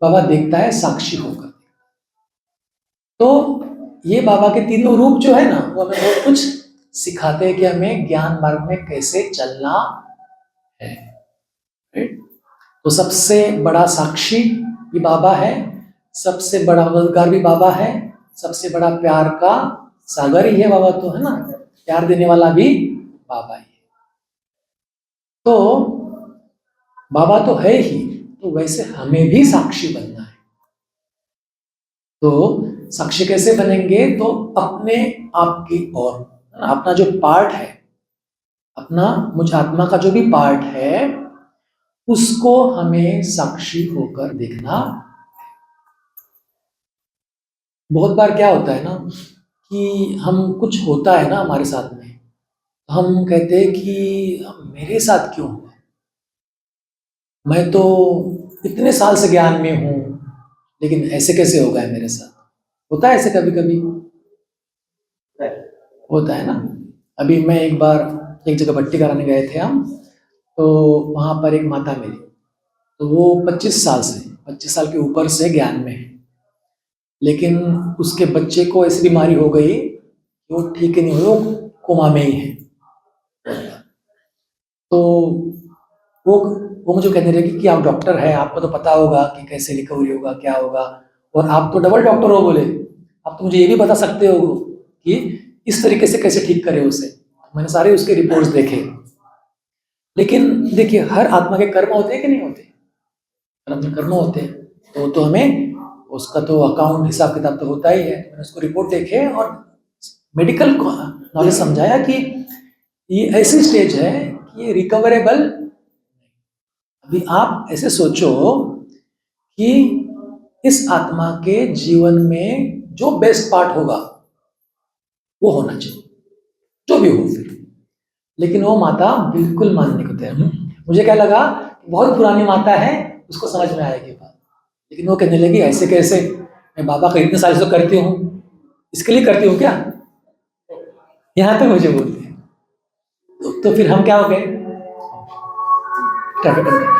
बाबा देखता है साक्षी होकर। तो ये बाबा के तीनों रूप जो है ना, वो हमें बहुत कुछ सिखाते हैं कि हमें ज्ञान मार्ग में कैसे चलना है, राइट। तो सबसे बड़ा साक्षी भी बाबा है, सबसे बड़ा मददगार भी बाबा है, सबसे बड़ा प्यार का सागर ही है बाबा, तो है ना, प्यार देने वाला भी बाबा ही है। तो बाबा तो है ही, तो वैसे हमें भी साक्षी बनना है। तो साक्षी कैसे बनेंगे? तो अपने आप की ओर, अपना जो पार्ट है, अपना मुझ आत्मा का जो भी पार्ट है, उसको हमें साक्षी होकर देखना। बहुत बार क्या होता है ना कि हम कुछ होता है ना हमारे साथ में, हम कहते हैं कि मेरे साथ क्यों हुआ, मैं तो इतने साल से ज्ञान में हूं, लेकिन ऐसे कैसे हो गया मेरे साथ। होता है ऐसे, कभी कभी होता है ना। अभी मैं एक बार एक जगह भट्टी कराने गए थे हम, तो वहां पर एक माता मिली, तो वो 25 साल के ऊपर से ज्ञान में है, लेकिन उसके बच्चे को ऐसी बीमारी हो गई कि वो ठीक ही नहीं हुई, वो कोमा में ही है। तो वो वो मुझे कहने लगी कि आप डॉक्टर हैं, आपको तो पता होगा कि कैसे रिकवरी होगा, क्या होगा, और आप तो डबल डॉक्टर हो, बोले आप तो मुझे ये भी बता सकते हो कि इस तरीके से कैसे ठीक करे उसे। मैंने सारे उसके रिपोर्ट्स देखे, लेकिन देखिए हर आत्मा के कर्म होते हैं कि नहीं होते, अपने कर्म होते हैं, तो हमें उसका तो अकाउंट हिसाब किताब तो होता ही है। मैंने उसको रिपोर्ट देखे और मेडिकल नॉलेज समझाया कि ये ऐसी स्टेज है कि ये रिकवरेबल। अभी आप ऐसे सोचो कि इस आत्मा के जीवन में जो बेस्ट पार्ट होगा वो होना चाहिए, जो भी हो फिर, लेकिन वो माता बिल्कुल मानने को तैयार नहीं। मुझे क्या लगा, बहुत पुरानी माता है, उसको समझ में आएगी बात, लेकिन वो कहने लगी ऐसे कैसे, मैं बाबा का इतने साल से करती हूँ, इसके लिए करती हूँ क्या, यहाँ तक मुझे बोलती है। तो फिर हम क्या हो गए, ट्रैफिक अंदर।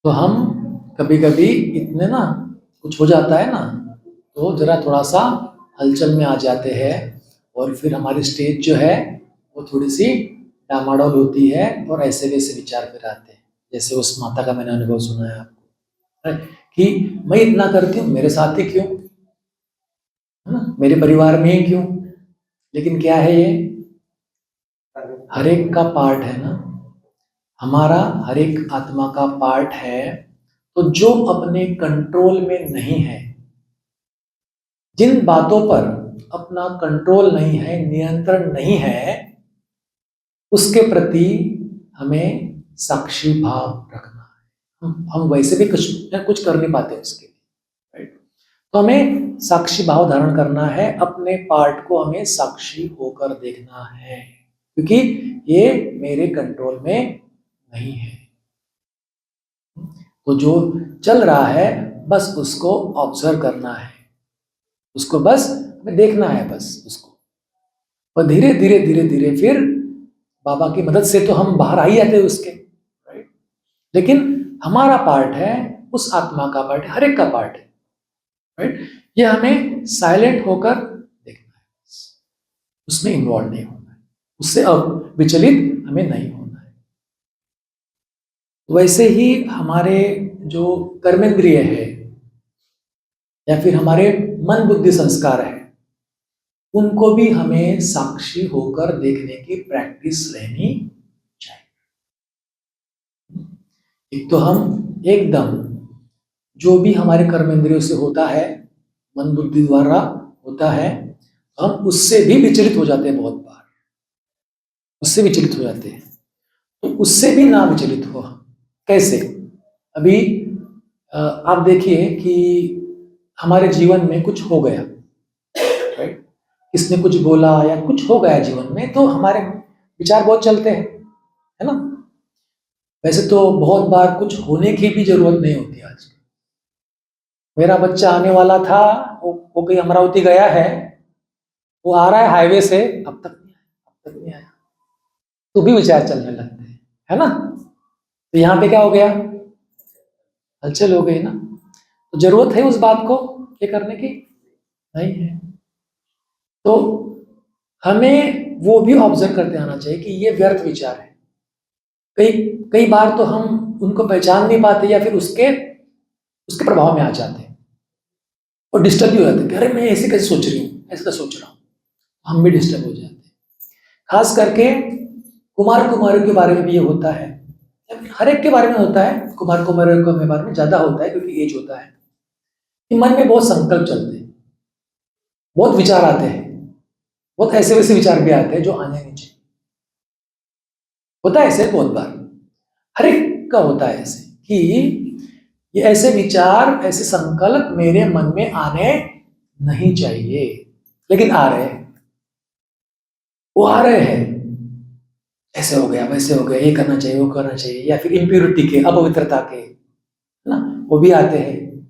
तो हम कभी कभी इतने ना कुछ हो जाता है ना, तो जरा थोड़ा सा हलचल में आ जाते हैं और फिर हमारी स्टेज जो है वो थोड़ी सी डामाडोल होती है और ऐसे वैसे विचार फिर आते हैं। जैसे उस माता का मैंने अनुभव सुना है आपको, है? कि मैं इतना करती हूँ, मेरे साथ ही क्यों, है ना, मेरे परिवार में ही क्यों। लेकिन क्या है, ये हर एक का पार्ट है ना, हमारा हर एक आत्मा का पार्ट है। तो जो अपने कंट्रोल में नहीं है, जिन बातों पर अपना कंट्रोल नहीं है, नियंत्रण नहीं है, उसके प्रति हमें साक्षी भाव रखना है। हम वैसे भी कुछ कर नहीं पाते उसके लिए, राइट। तो हमें साक्षी भाव धारण करना है, अपने पार्ट को हमें साक्षी होकर देखना है, क्योंकि ये मेरे कंट्रोल में नहीं है। तो जो चल रहा है बस उसको ऑब्जर्व करना है, उसको बस हमें देखना है बस उसको। और धीरे धीरे धीरे धीरे फिर बाबा की मदद से तो हम बाहर आ ही जाते हैं उसके, राइट। लेकिन हमारा पार्ट है, उस आत्मा का पार्ट है, हर एक का पार्ट है, राइट। ये हमें साइलेंट होकर देखना है, उसमें इन्वॉल्व नहीं होना है, उससे अब विचलित हमें नहीं होना है। वैसे ही हमारे जो कर्मेंद्रिय है या फिर हमारे मन बुद्धि संस्कार है, उनको भी हमें साक्षी होकर देखने की प्रैक्टिस रहनी चाहिए। एक तो हम एकदम जो भी हमारे कर्मेंद्रियों से होता है, मन बुद्धि द्वारा होता है, हम उससे भी विचलित हो जाते हैं, बहुत बार उससे विचलित हो जाते हैं। तो उससे भी ना विचलित हो। कैसे? अभी आप देखिए कि हमारे जीवन में कुछ हो गया, राइट, किसने कुछ बोला या कुछ हो गया जीवन में, तो हमारे विचार बहुत चलते हैं, है ना। वैसे तो बहुत बार कुछ होने की भी जरूरत नहीं होती। आज मेरा बच्चा आने वाला था, वो कहीं अमरावती गया है, वो आ रहा है हाईवे से, अब तक नहीं आया, तो भी विचार चलने लगते हैं, है ना। तो यहाँ पे क्या हो गया, हलचल हो गई ना। तो जरूरत है उस बात को ये करने की? नहीं है। तो हमें वो भी ऑब्जर्व करते आना चाहिए कि ये व्यर्थ विचार है। कई कई बार तो हम उनको पहचान नहीं पाते या फिर उसके प्रभाव में आ जाते हैं और डिस्टर्ब भी हो जाते हैं कि अरे मैं ऐसे कैसे सोच रही हूँ, ऐसा सोच रहा हूँ, हम भी डिस्टर्ब हो जाते हैं। खास करके कुमार कुमारियों के बारे में भी ये होता है, हर एक के बारे में होता है, कुमार कुमारियों के बारे में ज्यादा होता है क्योंकि एज होता है कि मन में बहुत संकल्प चलते हैं, बहुत विचार आते हैं, बहुत ऐसे वैसे विचार भी आते हैं जो आने नहीं चाहिए। होता है ऐसे बहुत बार, हर एक का होता है ऐसे कि ये ऐसे विचार, ऐसे संकल्प मेरे मन में आने नहीं चाहिए, लेकिन आ रहे हैं, वो आ रहे हैं। ऐसे हो गया, वैसे हो गया, ये करना चाहिए, वो करना चाहिए, या फिर इम्प्योरिटी के, अपवित्रता के, है ना, वो भी आते हैं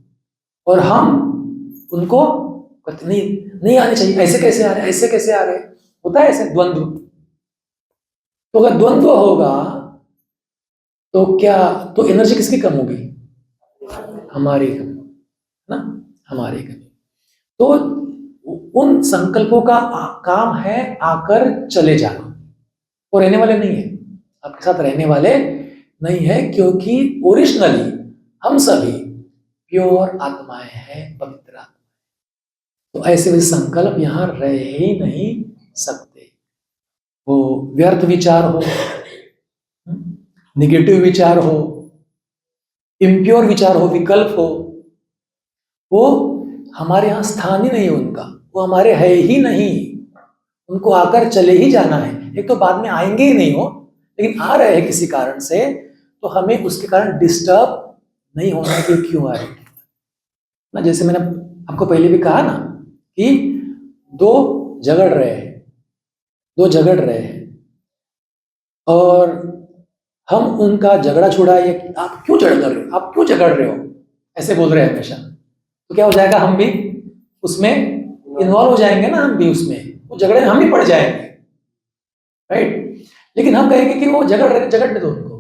और हम उनको कहते नहीं आने चाहिए, ऐसे कैसे आ रहे, ऐसे कैसे आ रहे। होता है ऐसे द्वंद्व। तो अगर द्वंद्व होगा तो क्या, तो एनर्जी किसकी कम होगी? हमारी कमी, ना, हमारी कमी। तो उन संकल्पों का काम है आकर चले जाना, वो रहने वाले नहीं है, आपके साथ रहने वाले नहीं है, क्योंकि ओरिजिनली हम सभी प्योर आत्माएं हैं, पवित्र आत्माएं। तो ऐसे वैसे संकल्प यहाँ रह ही नहीं सकते। वो व्यर्थ विचार हो, निगेटिव विचार हो, इम्प्योर विचार हो, विकल्प हो, वो हमारे यहाँ स्थान ही नहीं है उनका, वो हमारे है ही नहीं, उनको आकर चले ही जाना है। एक तो बाद में आएंगे ही नहीं हो, लेकिन आ रहे हैं किसी कारण से, तो हमें उसके कारण डिस्टर्ब नहीं होना कि क्यों आ रहे ना। जैसे मैंने आपको पहले भी कहा ना कि दो झगड़ रहे हैं और हम उनका झगड़ा छुड़ाए, आप क्यों झगड़ रहे हो, आप क्यों झगड़ रहे हो, ऐसे बोल रहे हैं हमेशा, तो क्या हो जाएगा, हम भी उसमें इन्वॉल्व हो जाएंगे ना, हम भी उसमें वो झगड़े में हम ही पड़ जाएंगे, राइट। लेकिन हम कहेंगे कि वो झगड़ने दो उनको,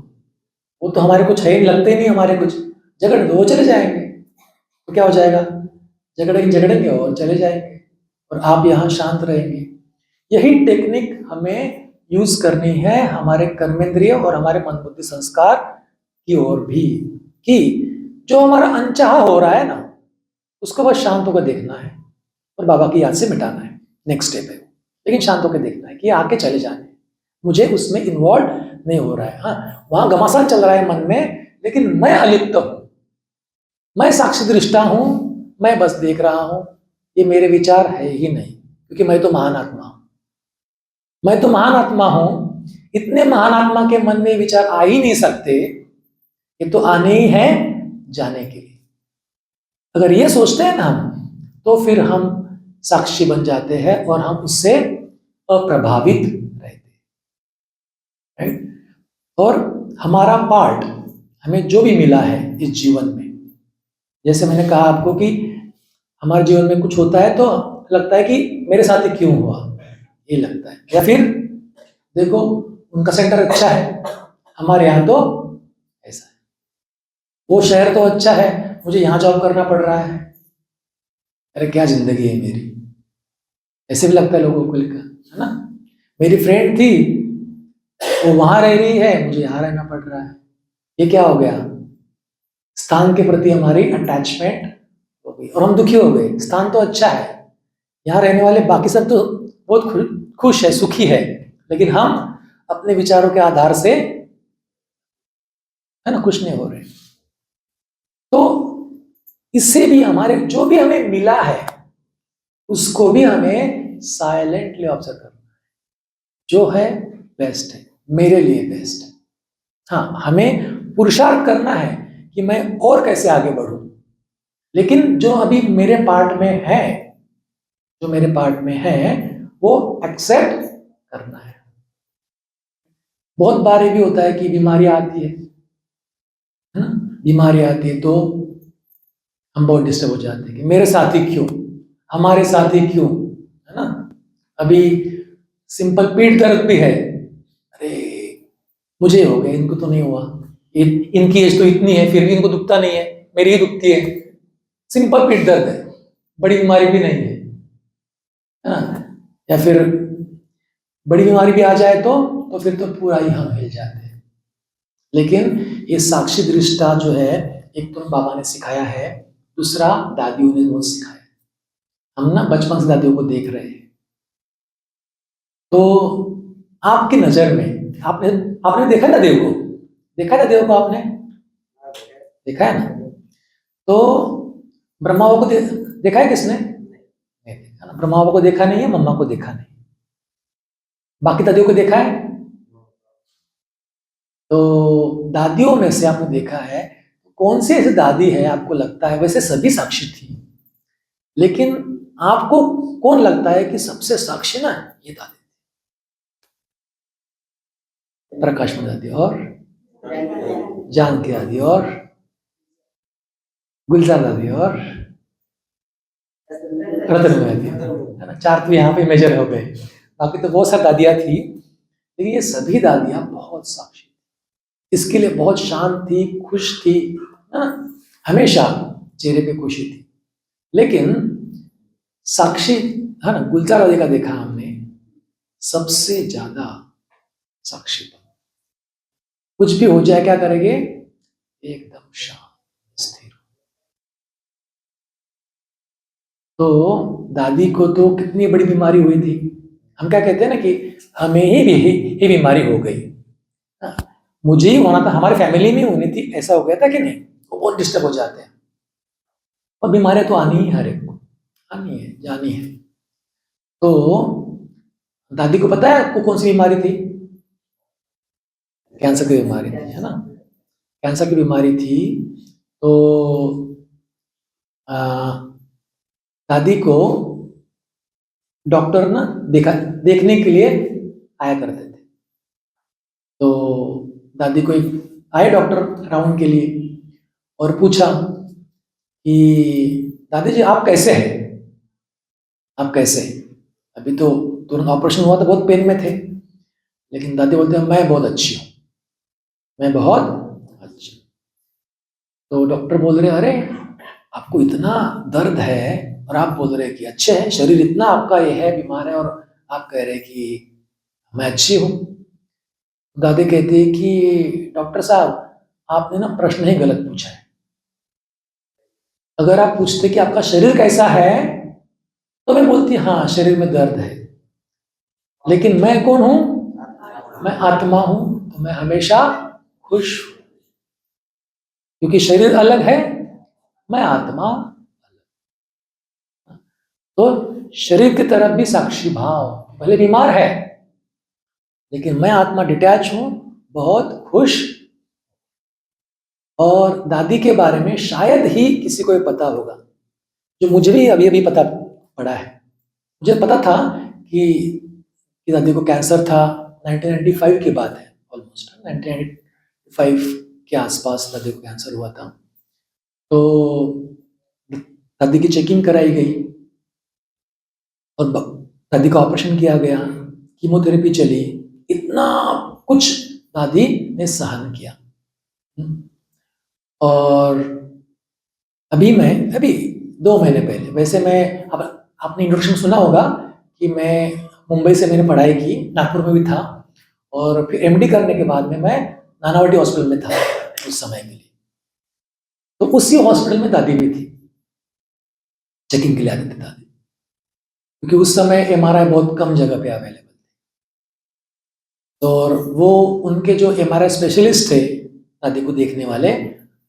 वो तो हमारे कुछ है ही, लगते ही नहीं हमारे कुछ, झगड़ने दो, वो चले जाएंगे। तो क्या हो जाएगा, झगड़ेंगे और चले जाएंगे, और आप यहाँ शांत रहेंगे। यही टेक्निक हमें यूज करनी है हमारे कर्मेंद्रिय और हमारे मन बुद्धि संस्कार की ओर भी, कि जो हमारा अनचाहा हो रहा है ना, उसको बस शांत होकर देखना है और बाबा की याद से मिटाना है, नेक्स्ट स्टेप है। लेकिन शांत होकर देखना है कि आके चले जाने, मुझे उसमें इन्वॉल्व नहीं हो रहा है। हाँ, वहां घमासान चल रहा है मन में, लेकिन मैं अलिप्त हूं, मैं साक्षी दृष्टा हूं, मैं बस देख रहा हूं, ये मेरे विचार है ही नहीं, क्योंकि मैं तो महान आत्मा हूं, मैं तो महान आत्मा हूं। इतने महान आत्मा के मन में विचार आ ही नहीं सकते, ये तो आने ही है जाने के लिए। अगर ये सोचते हैं ना हम, तो फिर हम साक्षी बन जाते हैं और हम उससे अप्रभावित रहते हैं, राइट। और हमारा पार्ट, हमें जो भी मिला है इस जीवन में, जैसे मैंने कहा आपको कि हमारे जीवन में कुछ होता है तो लगता है कि मेरे साथ ही क्यों हुआ, ये लगता है। या फिर देखो उनका सेंटर अच्छा है, हमारे यहाँ तो ऐसा है, वो शहर तो अच्छा है, मुझे यहाँ जॉब करना पड़ रहा है, अरे क्या जिंदगी है मेरी, ऐसे भी लगता है लोगों को लेकर, है ना। मेरी फ्रेंड थी, वो वहां रह रही है, मुझे यहाँ रहना पड़ रहा है, ये क्या हो गया, स्थान के प्रति हमारी अटैचमेंट हो गई और हम दुखी हो गए। स्थान तो अच्छा है, यहाँ रहने वाले बाकी सब तो बहुत खुश है, सुखी है, लेकिन हम अपने विचारों के आधार से, है ना, खुश नहीं हो रहे। तो इससे भी हमारे जो भी हमें मिला है उसको भी हमें साइलेंटली ऑब्जर्व करना है, जो है बेस्ट है, मेरे लिए बेस्ट है। हाँ, हमें पुरुषार्थ करना है कि मैं और कैसे आगे बढ़ूं, लेकिन जो अभी मेरे पार्ट में है, जो मेरे पार्ट में है वो एक्सेप्ट करना है। बहुत बार ये भी होता है कि बीमारी आती है ना, बीमारी आती है तो हम बहुत डिस्टर्ब हो जाते हैं कि मेरे साथ ही क्यों, हमारे साथ ही क्यों, है ना। अभी सिंपल पीठ दर्द भी है, अरे मुझे हो गया, इनको तो नहीं हुआ, इनकी एज तो इतनी है फिर भी इनको दुखता नहीं है, मेरी ही दुखती है। सिंपल पीठ दर्द है, बड़ी बीमारी भी नहीं है ना। या फिर बड़ी बीमारी भी आ जाए तो फिर तो पूरा ही हम हिल जाते हैं। लेकिन ये साक्षी दृष्टा जो है, एक तो बाबा ने सिखाया है, दूसरा दादियों ने बहुत सिखाया। हम ना बचपन से दादियों को देख रहे हैं, तो आपकी नजर में आपने देखा ना देव को, देखा ना देव को, आपने देखा है ना। तो ब्रह्मा बाबा को देखा है किसने, नहीं देखा ना। ब्रह्मा बाबा को देखा नहीं है, मम्मा को देखा नहीं, बाकी दादियों को देखा है। तो दादियों में से आपने देखा है, कौन सी ऐसी दादी है आपको लगता है, वैसे सभी साक्षी थी, लेकिन आपको कौन लगता है कि सबसे साक्षी ना ये दादी, प्रकाश में दादी और जानकी दादी और गुलजार दादी और रतन दादी, है ना। चार तो यहाँ पे मेजर हो गए, बाकी तो बहुत सारी दादियां थी, लेकिन ये सभी दादियां बहुत साक्षी, इसके लिए बहुत शांत थी, खुश थी, है ना, हमेशा चेहरे पे खुशी थी। लेकिन साक्षी, है ना, गुलजार दादी का देखा हमने, सबसे ज्यादा साक्षी, कुछ भी हो जाए क्या करेंगे, एकदम शांत स्थिर। तो दादी को तो कितनी बड़ी बीमारी हुई थी, हम क्या कहते हैं ना कि हमें ही बीमारी हो गई, मुझे ही होना था, हमारी फैमिली में होनी थी, ऐसा हो गया था कि नहीं, वो बहुत डिस्टर्ब हो जाते हैं। और बीमारियां तो आनी ही, हर एक को आनी है, जानी है। तो दादी को पता है आपको कौन सी बीमारी थी, कैंसर की बीमारी थी, है ना, कैंसर की बीमारी थी। तो दादी को डॉक्टर ना देखने के लिए आया करते थे। तो दादी को आए डॉक्टर राउंड के लिए और पूछा कि दादी जी आप कैसे हैं, आप कैसे हैं, अभी तो तुरंत ऑपरेशन हुआ तो बहुत पेन में थे, लेकिन दादी बोलते हैं मैं बहुत अच्छी हूँ, मैं बहुत अच्छी हूँ। तो डॉक्टर बोल रहे अरे आपको इतना दर्द है और आप बोल रहे कि अच्छे हैं, शरीर इतना आपका ये है बीमार है और आप कह रहे कि मैं अच्छी हूँ। दादी कहती है कि डॉक्टर साहब आपने ना प्रश्न ही गलत पूछा है। अगर आप पूछते कि आपका शरीर कैसा है तो मैं बोलती हाँ शरीर में दर्द है, लेकिन मैं कौन हूं? मैं आत्मा हूं, तो मैं हमेशा खुश हूं, क्योंकि शरीर अलग है, मैं आत्मा अलग। तो शरीर की तरफ भी साक्षी भाव, भले बीमार है लेकिन मैं आत्मा डिटैच हूं, बहुत खुश। और दादी के बारे में शायद ही किसी को ये पता होगा, जो मुझे भी अभी अभी पता पड़ा है। मुझे पता था कि दादी को कैंसर था, 1995 की बात है, ऑलमोस्ट 1995 के आसपास दादी को कैंसर हुआ था। तो दादी की चेकिंग कराई गई और दादी का ऑपरेशन किया गया, कीमोथेरेपी चली, इतना कुछ दादी ने सहन किया। और अभी 2 महीने पहले, वैसे मैं अब आपने इंट्रोडक्शन सुना होगा कि मैं मुंबई से मैंने पढ़ाई की, नागपुर में भी था, और फिर एमडी करने के बाद में मैं नानावटी हॉस्पिटल में था उस समय के लिए। तो उसी हॉस्पिटल में दादी भी थी, चेकिंग के लिए आती थी दादी, क्योंकि उस समय एमआरआई बहुत कम जगह पे अवेलेबल थे। तो और वो उनके जो एमआरआई स्पेशलिस्ट थे दादी को देखने वाले,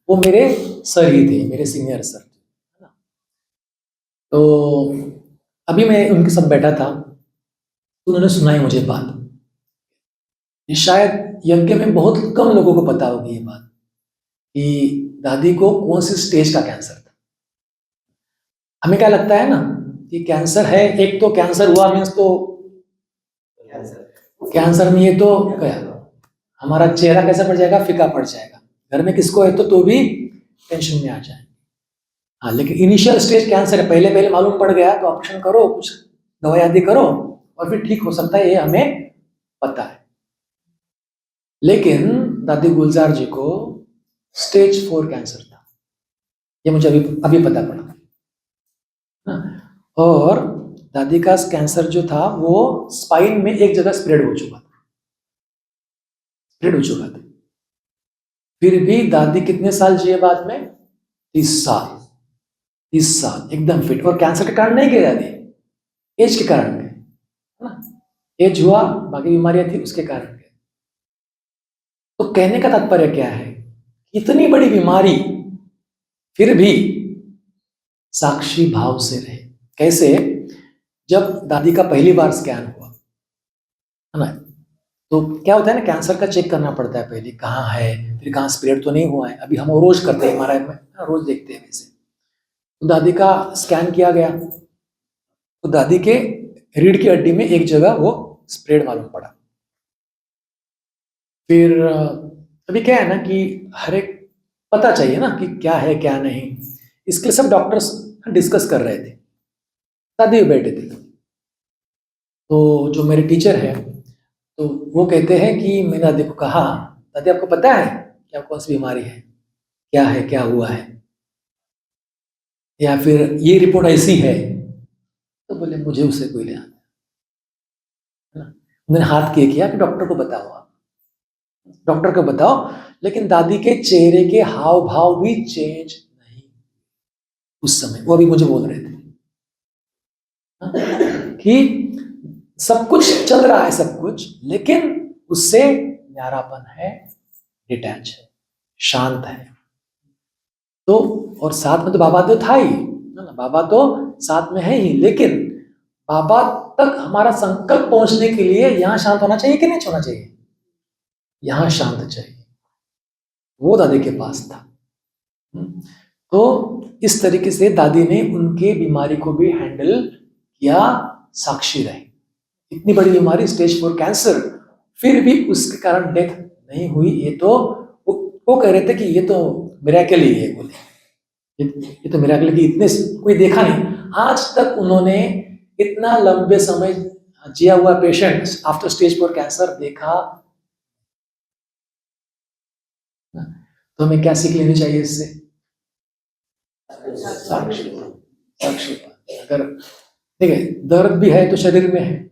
वो मेरे सर ही थे, मेरे सीनियर सर थे, है ना। तो अभी मैं उनके साथ बैठा था, उन्होंने सुनाई मुझे बात। ये शायद यज्ञ में बहुत कम लोगों को पता होगी ये बात, कि दादी को कौन सी स्टेज का कैंसर था। हमें क्या लगता है ना कि कैंसर है, एक तो कैंसर हुआ मीन्स तो कैंसर में ये तो क्या, हमारा चेहरा कैसा पड़ जाएगा, फीका पड़ जाएगा, घर में किसको है तो भी टेंशन में आ जाए। हाँ, लेकिन इनिशियल स्टेज कैंसर है, पहले पहले मालूम पड़ गया तो ऑपरेशन करो, कुछ दवाई आदि करो और फिर ठीक हो सकता है, ये हमें पता है। लेकिन दादी गुलजार जी को स्टेज 4 कैंसर था, ये मुझे अभी पता पड़ा। और दादी का कैंसर जो था वो स्पाइन में एक जगह स्प्रेड हो चुका था। फिर भी दादी कितने साल जिए बाद में? 30 साल एकदम फिट, और कैंसर के कारण नहीं गए दादी, एज के कारण गए, है ना। एज हुआ, बाकी बीमारियां थी उसके कारण गए। तो कहने का तात्पर्य क्या है, इतनी बड़ी बीमारी फिर भी साक्षी भाव से रहे। कैसे? जब दादी का पहली बार स्कैन हुआ, है ना, तो क्या होता है ना, कैंसर का चेक करना पड़ता है पहले, कहाँ है, फिर कहाँ स्प्रेड तो नहीं हुआ है। अभी हम रोज करते हैं एमआरआई में, रोज देखते हैं वैसे। तो दादी का स्कैन किया गया तो दादी के रीढ़ की हड्डी में एक जगह वो स्प्रेड मालूम पड़ा। फिर अभी क्या है ना कि हर एक पता चाहिए ना कि क्या है क्या नहीं, इसके सब डॉक्टर्स डिस्कस कर रहे थे, दादी भी बैठे थे। तो जो मेरे टीचर है तो वो कहते हैं कि मैंने दादी को कहा, दादी आपको पता है क्या कौन सी बीमारी है, क्या है, क्या हुआ है, या फिर ये रिपोर्ट ऐसी है? तो बोले मुझे उससे कोई लेना नहीं। मैंने हाथ किया कि डॉक्टर को बताओ, आप डॉक्टर को बताओ। लेकिन दादी के चेहरे के हाव भाव भी चेंज नहीं उस समय, वो अभी मुझे बोल रहे थे कि सब कुछ चल रहा है, सब कुछ, लेकिन उससे न्यारापन है, डिटैच है, शांत है। तो और साथ में तो बाबा तो था ही ना, बाबा तो साथ में है ही, लेकिन बाबा तक हमारा संकल्प पहुंचने के लिए यहाँ शांत होना चाहिए कि नहीं होना चाहिए? यहाँ शांत चाहिए, वो दादी के पास था। तो इस तरीके से दादी ने उनके बीमारी को भी हैंडल किया, साक्षी रही। इतनी बड़ी बीमारी, स्टेज 4 कैंसर, फिर भी उसके कारण डेथ नहीं हुई। ये तो वो कह रहे थे कि ये तो मिरेकल ही है, बोले ये तो मिरेकल की, इतने कोई देखा नहीं आज तक। उन्होंने इतना लंबे समय जिया हुआ पेशेंट आफ्टर स्टेज 4 कैंसर देखा, तो हमें क्या सीख लेनी चाहिए इससे? साक्षीपात। अगर ठीक है, दर्द भी है तो शरीर में है,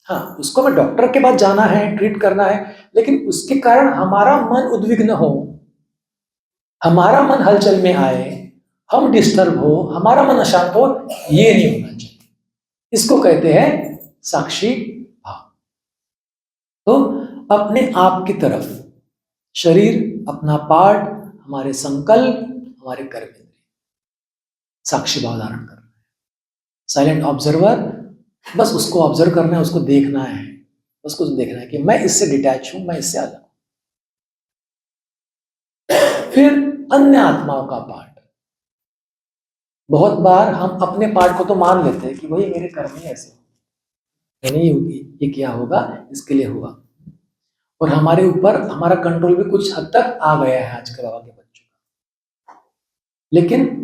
हाँ, उसको हमें डॉक्टर के पास जाना है, ट्रीट करना है, लेकिन उसके कारण हमारा मन उद्विग्न हो, हमारा मन हलचल में आए, हम डिस्टर्ब हो, हमारा मन अशांत हो, ये नहीं होना चाहिए। इसको कहते हैं साक्षी भाव। तो अपने आप की तरफ शरीर, अपना पार्ट, हमारे संकल्प, हमारे कर्म इंद्रिय, साक्षी भाव धारण करना है। साइलेंट ऑब्जर्वर, बस उसको ऑब्जर्व करना है, उसको देखना है, उसको देखना है कि मैं इससे डिटैच हूं, मैं इससे अलग हूं। फिर अन्य आत्माओं का पार्ट। बहुत बार हम अपने पार्ट को तो मान लेते हैं कि भाई मेरे कर्म ही ऐसे, नहीं होगी, ये क्या होगा, इसके लिए हुआ, और हमारे ऊपर हमारा कंट्रोल भी कुछ हद तक आ गया है आजकल बाबा के बच्चों का। लेकिन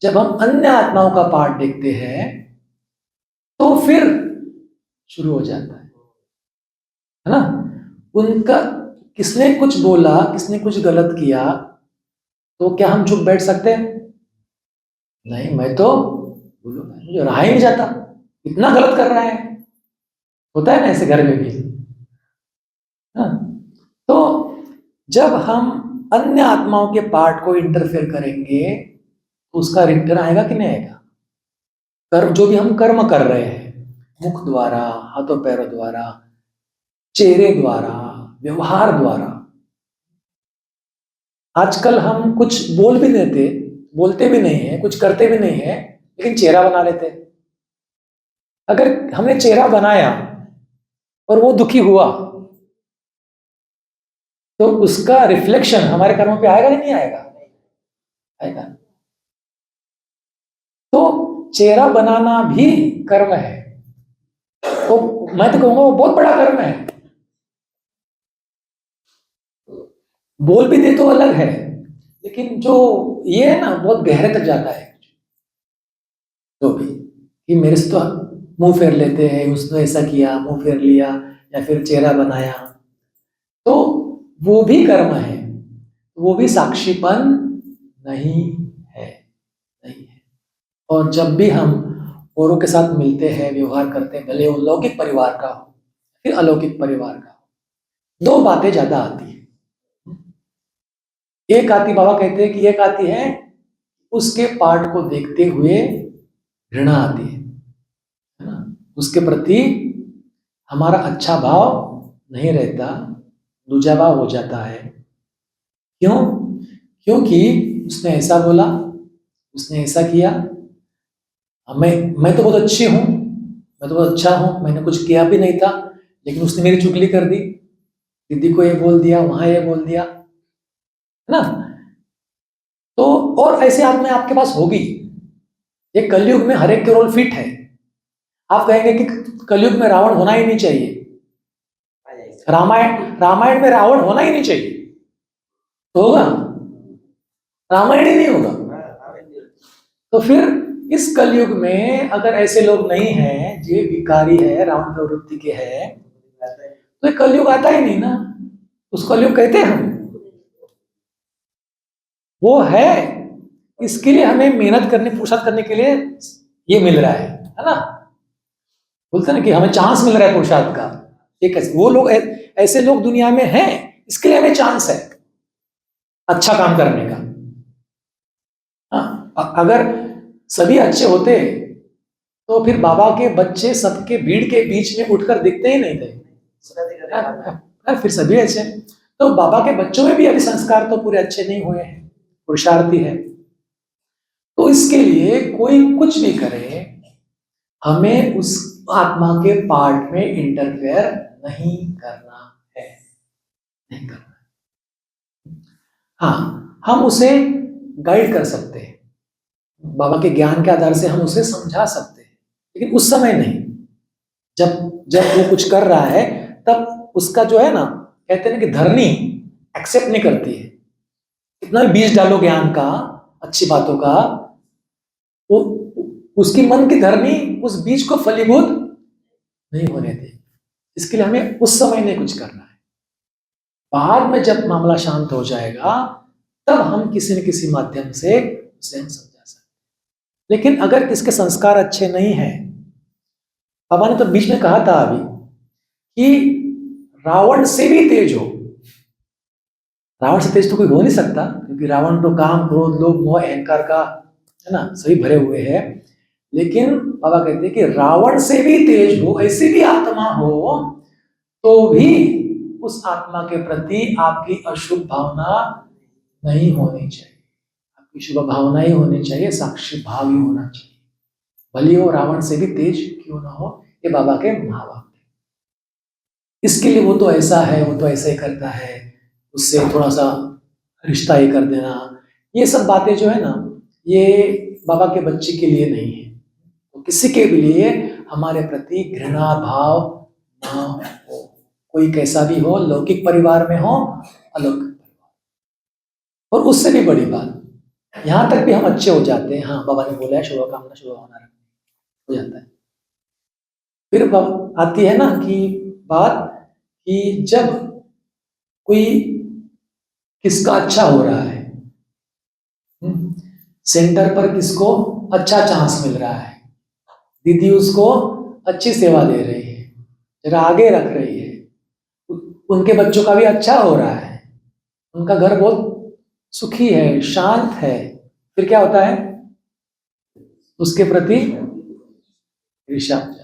जब हम अन्य आत्माओं का पार्ट देखते हैं तो फिर शुरू हो जाता है ना, उनका किसने कुछ बोला, किसने कुछ गलत किया, तो क्या हम चुप बैठ सकते हैं? नहीं, मैं तो बोलूंगा, मुझे रहा ही नहीं जाता, इतना गलत कर रहा है। होता है ना ऐसे घर में भी, हाँ? तो जब हम अन्य आत्माओं के पार्ट को इंटरफेयर करेंगे तो उसका रिटर्न आएगा कि नहीं आएगा? कर्म, जो भी हम कर्म कर रहे हैं, मुख द्वारा, हाथों पैरों द्वारा, चेहरे द्वारा, व्यवहार द्वारा, आजकल हम कुछ बोल भी नहीं देते, बोलते भी नहीं है, कुछ करते भी नहीं है, लेकिन चेहरा बना लेते। अगर हमने चेहरा बनाया और वो दुखी हुआ तो उसका रिफ्लेक्शन हमारे कर्मों पे आएगा या नहीं आएगा? आएगा। तो चेहरा बनाना भी कर्म है, तो मैं तो कहूंगा वो बहुत बड़ा कर्म है। बोल भी दे तो अलग है, लेकिन जो ये है ना, बहुत गहरे तक जाता है। तो भी कि मेरे से तो मुंह फेर लेते हैं, उसने ऐसा किया, मुंह फेर लिया, या फिर चेहरा बनाया, तो वो भी कर्म है, वो भी साक्षीपन नहीं है, नहीं है। और जब भी हम औरों के साथ मिलते हैं, व्यवहार करते हैं, भले वो लौकिक परिवार का हो फिर अलौकिक परिवार का हो, दो बातें ज्यादा आती है। एक आती, बाबा कहते हैं कि एक आती है उसके पार्ट को देखते हुए घृणा आती है ना, उसके प्रति हमारा अच्छा भाव नहीं रहता, दूजा भाव हो जाता है। क्यों? क्योंकि उसने ऐसा बोला, उसने ऐसा किया, मैं तो बहुत अच्छी हूं, मैं तो बहुत अच्छा हूं, मैंने कुछ किया भी नहीं था, लेकिन उसने मेरी चुगली कर दी, दीदी को ये बोल दिया, वहां ये बोल दिया, है ना। तो और ऐसे आदमी आपके पास होगी। ये कलयुग में हर एक के रोल फिट है। आप कहेंगे कि कलयुग में रावण होना ही नहीं चाहिए, रामायण में रावण होना ही नहीं चाहिए, तो होगा? रामायण ही नहीं होगा। तो फिर इस कलयुग में अगर ऐसे लोग नहीं हैं, जो विकारी है, रावण प्रवृत्ति के है, तो कलयुग आता ही नहीं ना। उस कलयुग कहते हैं हम, वो है। इसके लिए हमें मेहनत करने, पुरुषार्थ करने के लिए ये मिल रहा है ना। बोलते ना कि हमें चांस मिल रहा है पुरुषार्थ का। एक वो लोग, ऐसे लोग दुनिया में हैं, इसके लिए हमें चांस है अच्छा काम करने का। अगर सभी अच्छे होते तो फिर बाबा के बच्चे सबके भीड़ के बीच में उठकर दिखते ही नहीं थे। फिर सभी अच्छे, तो बाबा के बच्चों में भी अभी संस्कार तो पूरे अच्छे नहीं हुए हैं, पुरुषार्थी है। तो इसके लिए कोई कुछ भी करे, हमें उस आत्मा के पार्ट में इंटरफेयर नहीं करना है, नहीं करना है। हाँ, हम उसे गाइड कर सकते हैं, बाबा के ज्ञान के आधार से हम उसे समझा सकते हैं, लेकिन उस समय नहीं। जब जब वो कुछ कर रहा है तब उसका जो है ना, कहते हैं कि धरनी एक्सेप्ट नहीं करती है। कितना भी बीज डालो ज्ञान का, अच्छी बातों का, वो उसकी मन की धरनी उस बीज को फलीभूत नहीं होने देंगे। इसके लिए हमें उस समय नहीं कुछ करना है, बाद में जब मामला शांत हो जाएगा तब हम किसी न किसी माध्यम से उसे हम समझा सकते। लेकिन अगर किसके संस्कार अच्छे नहीं हैं, बाबा ने तो बीच में कहा था अभी कि रावण से भी तेज हो। रावण से तेज तो कोई हो नहीं सकता, क्योंकि रावण तो काम, क्रोध, लोभ, मोह, अहंकार का है ना, सभी भरे हुए हैं। लेकिन बाबा कहते हैं कि रावण से भी तेज हो, ऐसी भी आत्मा हो, तो भी उस आत्मा के प्रति आपकी अशुभ भावना नहीं होनी चाहिए। आपकी शुभ भावना ही होनी चाहिए, साक्षी भाव ही होना चाहिए, भले वो रावण से भी तेज क्यों ना हो। ये बाबा के महावाक्य। इसके लिए वो तो ऐसा है, वो तो ऐसा ही करता है, उससे थोड़ा सा रिश्ता ही कर देना, ये सब बातें जो है ना, ये बाबा के बच्चे के लिए नहीं है। तो किसी के भी लिए हमारे प्रति घृणा भाव ना हो, कोई कैसा भी हो, लौकिक परिवार में हो, अलौकिक परिवार। और उससे भी बड़ी बात, यहां तक भी हम अच्छे हो जाते हैं, हाँ बाबा ने बोला है शुभकामना शुभकामना हो जाता है। फिर आती है ना कि बात कि जब कोई किसका अच्छा हो रहा है, सेंटर पर किसको अच्छा चांस मिल रहा है, दीदी उसको अच्छी सेवा दे रही है, जरा आगे रख रही है, उनके बच्चों का भी अच्छा हो रहा है, उनका घर बहुत सुखी है, शांत है, फिर क्या होता है, उसके प्रति ईर्ष्या हो जाती है।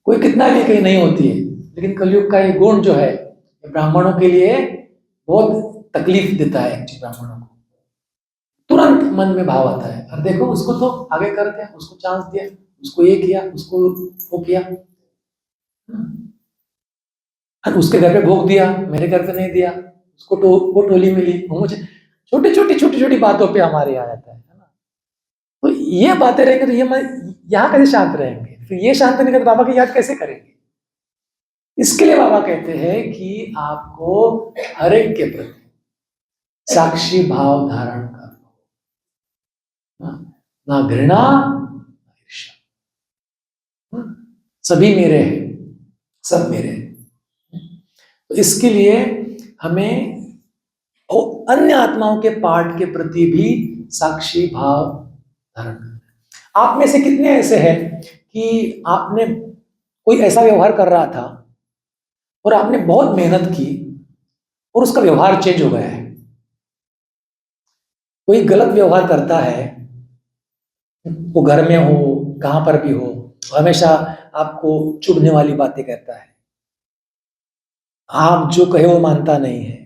कोई कितना भी कहीं नहीं होती है, लेकिन कलयुग का ये गुण जो है ब्राह्मणों के लिए बहुत तकलीफ देता है। एक्चुअली ब्राह्मणों को तुरंत मन में भाव आता है, और देखो उसको तो आगे कर दिया, उसको चांस दिया, उसको ये किया, उसको वो किया, और उसके घर पे भोग दिया, मेरे घर पे नहीं दिया, उसको वो टोली मिली, मुझे छोटी छोटी बातों पे हमारे आ जाता है ना। तो ये बातें रहेंगे तो ये यहाँ कैसे शांत रहेंगे, फिर ये शांत नहीं करते बाबा की याद कैसे करेंगे। इसके लिए बाबा कहते हैं कि आपको हर एक के प्रति साक्षी भाव धारण कर लो, ना घृणा ना ईर्ष्या, सभी मेरे हैं, सब मेरे हैं। तो इसके लिए हमें अन्य आत्माओं के पार्ट के प्रति भी साक्षी भाव धारण करना है। आप में से कितने ऐसे हैं कि आपने कोई ऐसा व्यवहार कर रहा था और आपने बहुत मेहनत की और उसका व्यवहार चेंज हो गया है। कोई गलत व्यवहार करता है, वो घर में हो, कहां पर भी हो, हमेशा आपको चुभने वाली बातें करता है, आप जो कहे वो मानता नहीं है,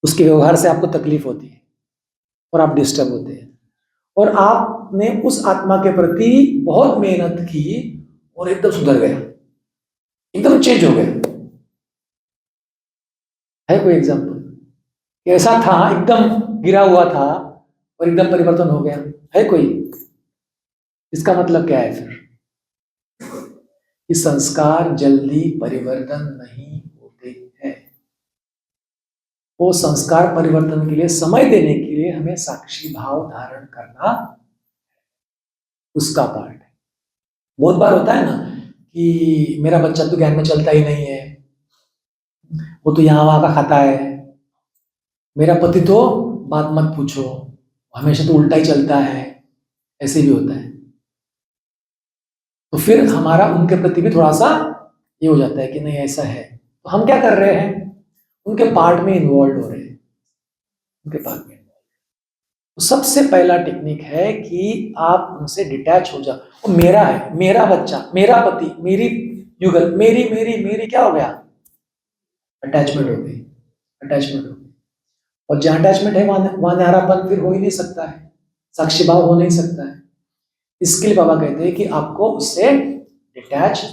उसके व्यवहार से आपको तकलीफ होती है और आप डिस्टर्ब होते हैं, और आपने उस आत्मा के प्रति बहुत मेहनत की और एकदम सुधर गया, एकदम चेंज हो गया। है कोई एग्जांपल? ऐसा था, एकदम गिरा हुआ था और एकदम परिवर्तन हो गया, है कोई? इसका मतलब क्या है फिर? कि संस्कार जल्दी परिवर्तन नहीं होते हैं। वो संस्कार परिवर्तन के लिए समय देने के लिए हमें साक्षी भाव धारण करना उसका पार्ट है। बहुत बार होता है ना कि मेरा बच्चा तो ज्ञान में चलता ही नहीं है, वो तो यहाँ वहां का खाता है, मेरा पति तो बात मत पूछो, हमेशा तो उल्टा ही चलता है, ऐसे भी होता है। तो फिर हमारा उनके प्रति भी थोड़ा सा ये हो जाता है कि नहीं ऐसा है, तो हम क्या कर रहे हैं, उनके पार्ट में इन्वॉल्व हो रहे हैं, उनके पार्ट में। तो सबसे पहला टेक्निक है कि आप उनसे डिटैच हो जाओ। वो मेरा है, मेरा बच्चा, मेरा पति, मेरी युगल, मेरी मेरी मेरी क्या हो गया, अटैचमेंट हो गई, अटैचमेंट हो गई। और जहां अटैचमेंट है वहां न्यारापन फिर हो ही नहीं सकता है, साक्षी भाव हो नहीं सकता है। इसके लिए बाबा कहते हैं कि आपको उससे डिटैच,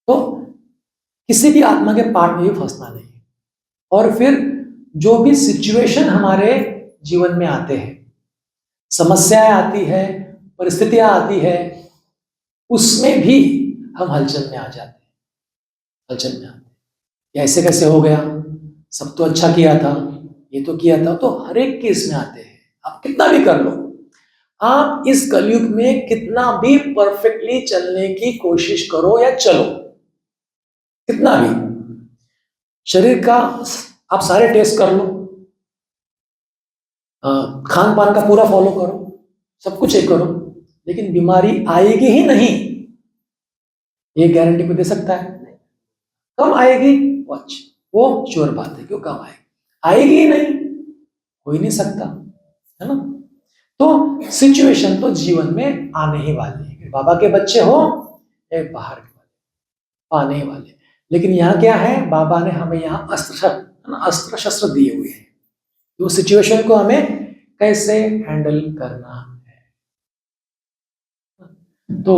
तो किसी भी आत्मा के पार्ट में भी फंसना नहीं। और फिर जो भी सिचुएशन हमारे जीवन में आते हैं, समस्याएं आती है, परिस्थितियां आती है, उसमें भी हम हलचल में आ जाते हैं, हलचल में आते हैं। ऐसे कैसे हो गया, सब तो अच्छा किया था, ये तो किया था, तो हर एक केस में आते हैं, आप कितना भी कर लो। आप इस कलयुग में कितना भी परफेक्टली चलने की कोशिश करो या चलो, कितना भी, शरीर का आप सारे टेस्ट कर लो, खान पान का पूरा फॉलो करो, सब कुछ एक करो, लेकिन बीमारी आएगी ही नहीं, ये गारंटी को दे सकता है? कम आएगी, वॉच, वो श्योर बात है, क्यों कम आएगी, आएगी ही नहीं, हो ही नहीं सकता, है ना? तो सिचुएशन तो जीवन में आने ही वाली है, बाबा के बच्चे हो या बाहर के वाले, आने ही वाले। लेकिन यहाँ क्या है, बाबा ने हमें यहाँ अस्त्र शस्त्र दिए हुए हैं, तो सिचुएशन को हमें कैसे हैंडल करना है। तो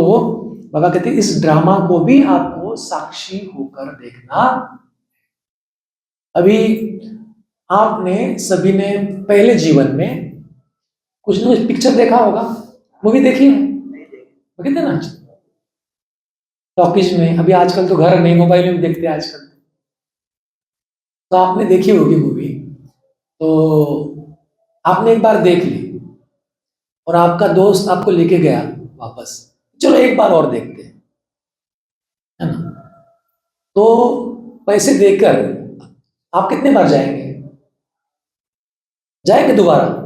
बाबा कहते हैं इस ड्रामा को भी आपको साक्षी होकर देखना। अभी आपने सभी ने पहले जीवन में कुछ ना कुछ पिक्चर देखा होगा, मूवी देखी है, देखते ना टॉकीज में, अभी आजकल तो घर नहीं, मोबाइल में भी देखते हैं आजकल, तो आपने देखी होगी मूवी, तो आपने एक बार देख ली और आपका दोस्त आपको लेके गया वापस, चलो एक बार और देखते हैं, है ना? तो पैसे देकर आप कितने बार जाएंगे? जाएंगे दोबारा?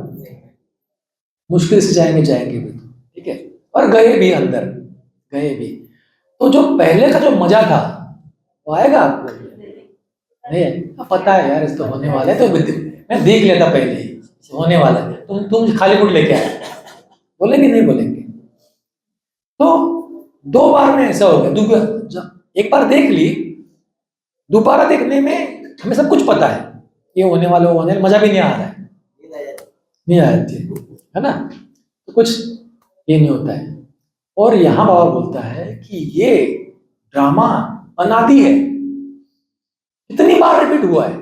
मुश्किल से जाएंगे भी, ठीक है, और गए भी, अंदर गए भी, तो जो पहले का जो मजा था वो आएगा आपको? नहीं है, पता है यार इस तो होने वाला है, तो मैं देख लेता पहले ही होने वाला है, तुम खाली गुट लेके आए, बोलेंगे नहीं बोलेंगे? तो दो बार में ऐसा हो गया, एक बार देख ली, दोबारा देखने में हमें सब कुछ पता है, ये होने वाला, वो होने वाला, मजा भी नहीं आ रहा है, नहीं आ रही है ना, तो कुछ ये नहीं होता है। और यहां बाबा बोलता है कि ये ड्रामा अनादि है, कितनी बार रिपीट हुआ है,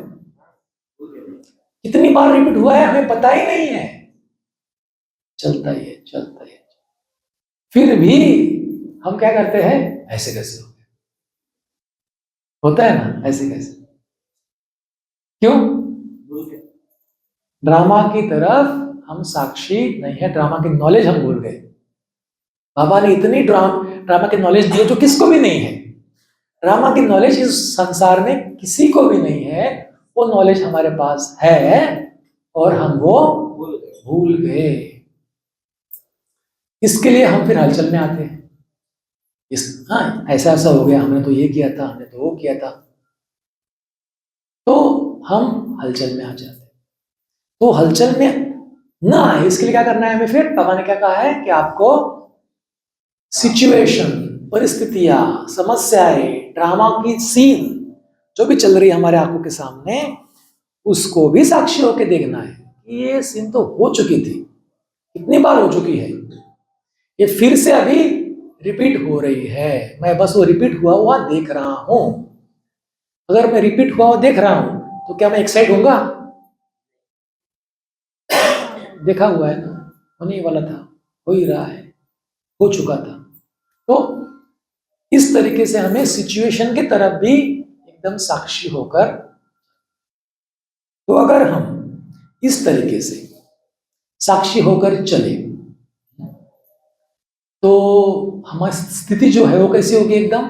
कितनी बार रिपीट हुआ है हमें पता ही नहीं है, चलता ही है, चलता ही है, फिर भी हम क्या करते हैं, ऐसे कैसे हो गया, होता है ना, ऐसे कैसे, क्यों? ड्रामा की तरफ हम साक्षी नहीं है, ड्रामा की नॉलेज हम भूल गए। बाबा ने इतनी ड्रामा की नॉलेज दी जो किसको भी नहीं है, ड्रामा की नॉलेज इस संसार में किसी को भी नहीं है, वो नॉलेज हमारे पास है और हम वो भूल गए। इसके लिए हम फिर हलचल में आते हैं, हाँ ऐसा ऐसा हो गया, हमने तो ये किया था, हमने तो वो किया था, तो हम हलचल में आ जाते हैं। तो हलचल में ना आए इसके लिए क्या करना है हमें? फिर बाबा ने क्या कहा है कि आपको सिचुएशन, परिस्थितियां, समस्याएं, ड्रामा की सीन जो भी चल रही है हमारे आंखों के सामने, उसको भी साक्षी होकर देखना है कि ये सीन तो हो चुकी थी, कितनी बार हो चुकी है, ये फिर से अभी रिपीट हो रही है, मैं बस वो रिपीट हुआ हुआ देख रहा हूं। अगर मैं रिपीट हुआ हुआ देख रहा हूं तो क्या मैं एक्साइट होऊंगा? देखा हुआ है ना, होने वाला था, हो ही रहा है, हो चुका था। तो इस तरीके से हमें सिचुएशन की तरफ भी एकदम साक्षी होकर, तो अगर हम इस तरीके से साक्षी होकर चले तो हमारी स्थिति जो है वो कैसी होगी? एकदम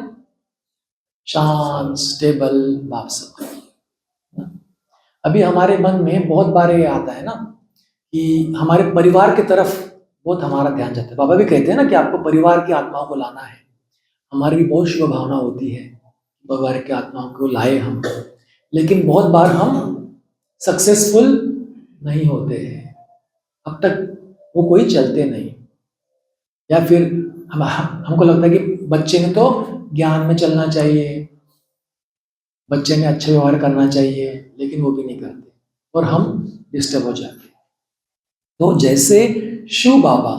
शांत, स्टेबल, वापस। अभी हमारे मन में बहुत बार ये आता है ना कि हमारे परिवार की तरफ बहुत हमारा ध्यान जाता है। बाबा भी कहते हैं ना कि आपको परिवार की आत्माओं को लाना है। हमारी भी बहुत शुभ भावना होती है परिवार की आत्माओं को लाए हम, लेकिन बहुत बार हम सक्सेसफुल नहीं होते हैं, अब तक वो कोई चलते नहीं, या फिर हमको लगता है कि बच्चे ने तो ज्ञान में चलना चाहिए, बच्चे ने अच्छा व्यवहार करना चाहिए, लेकिन वो भी नहीं करते और हम डिस्टर्ब हो जाते हैं। तो जैसे शिव बाबा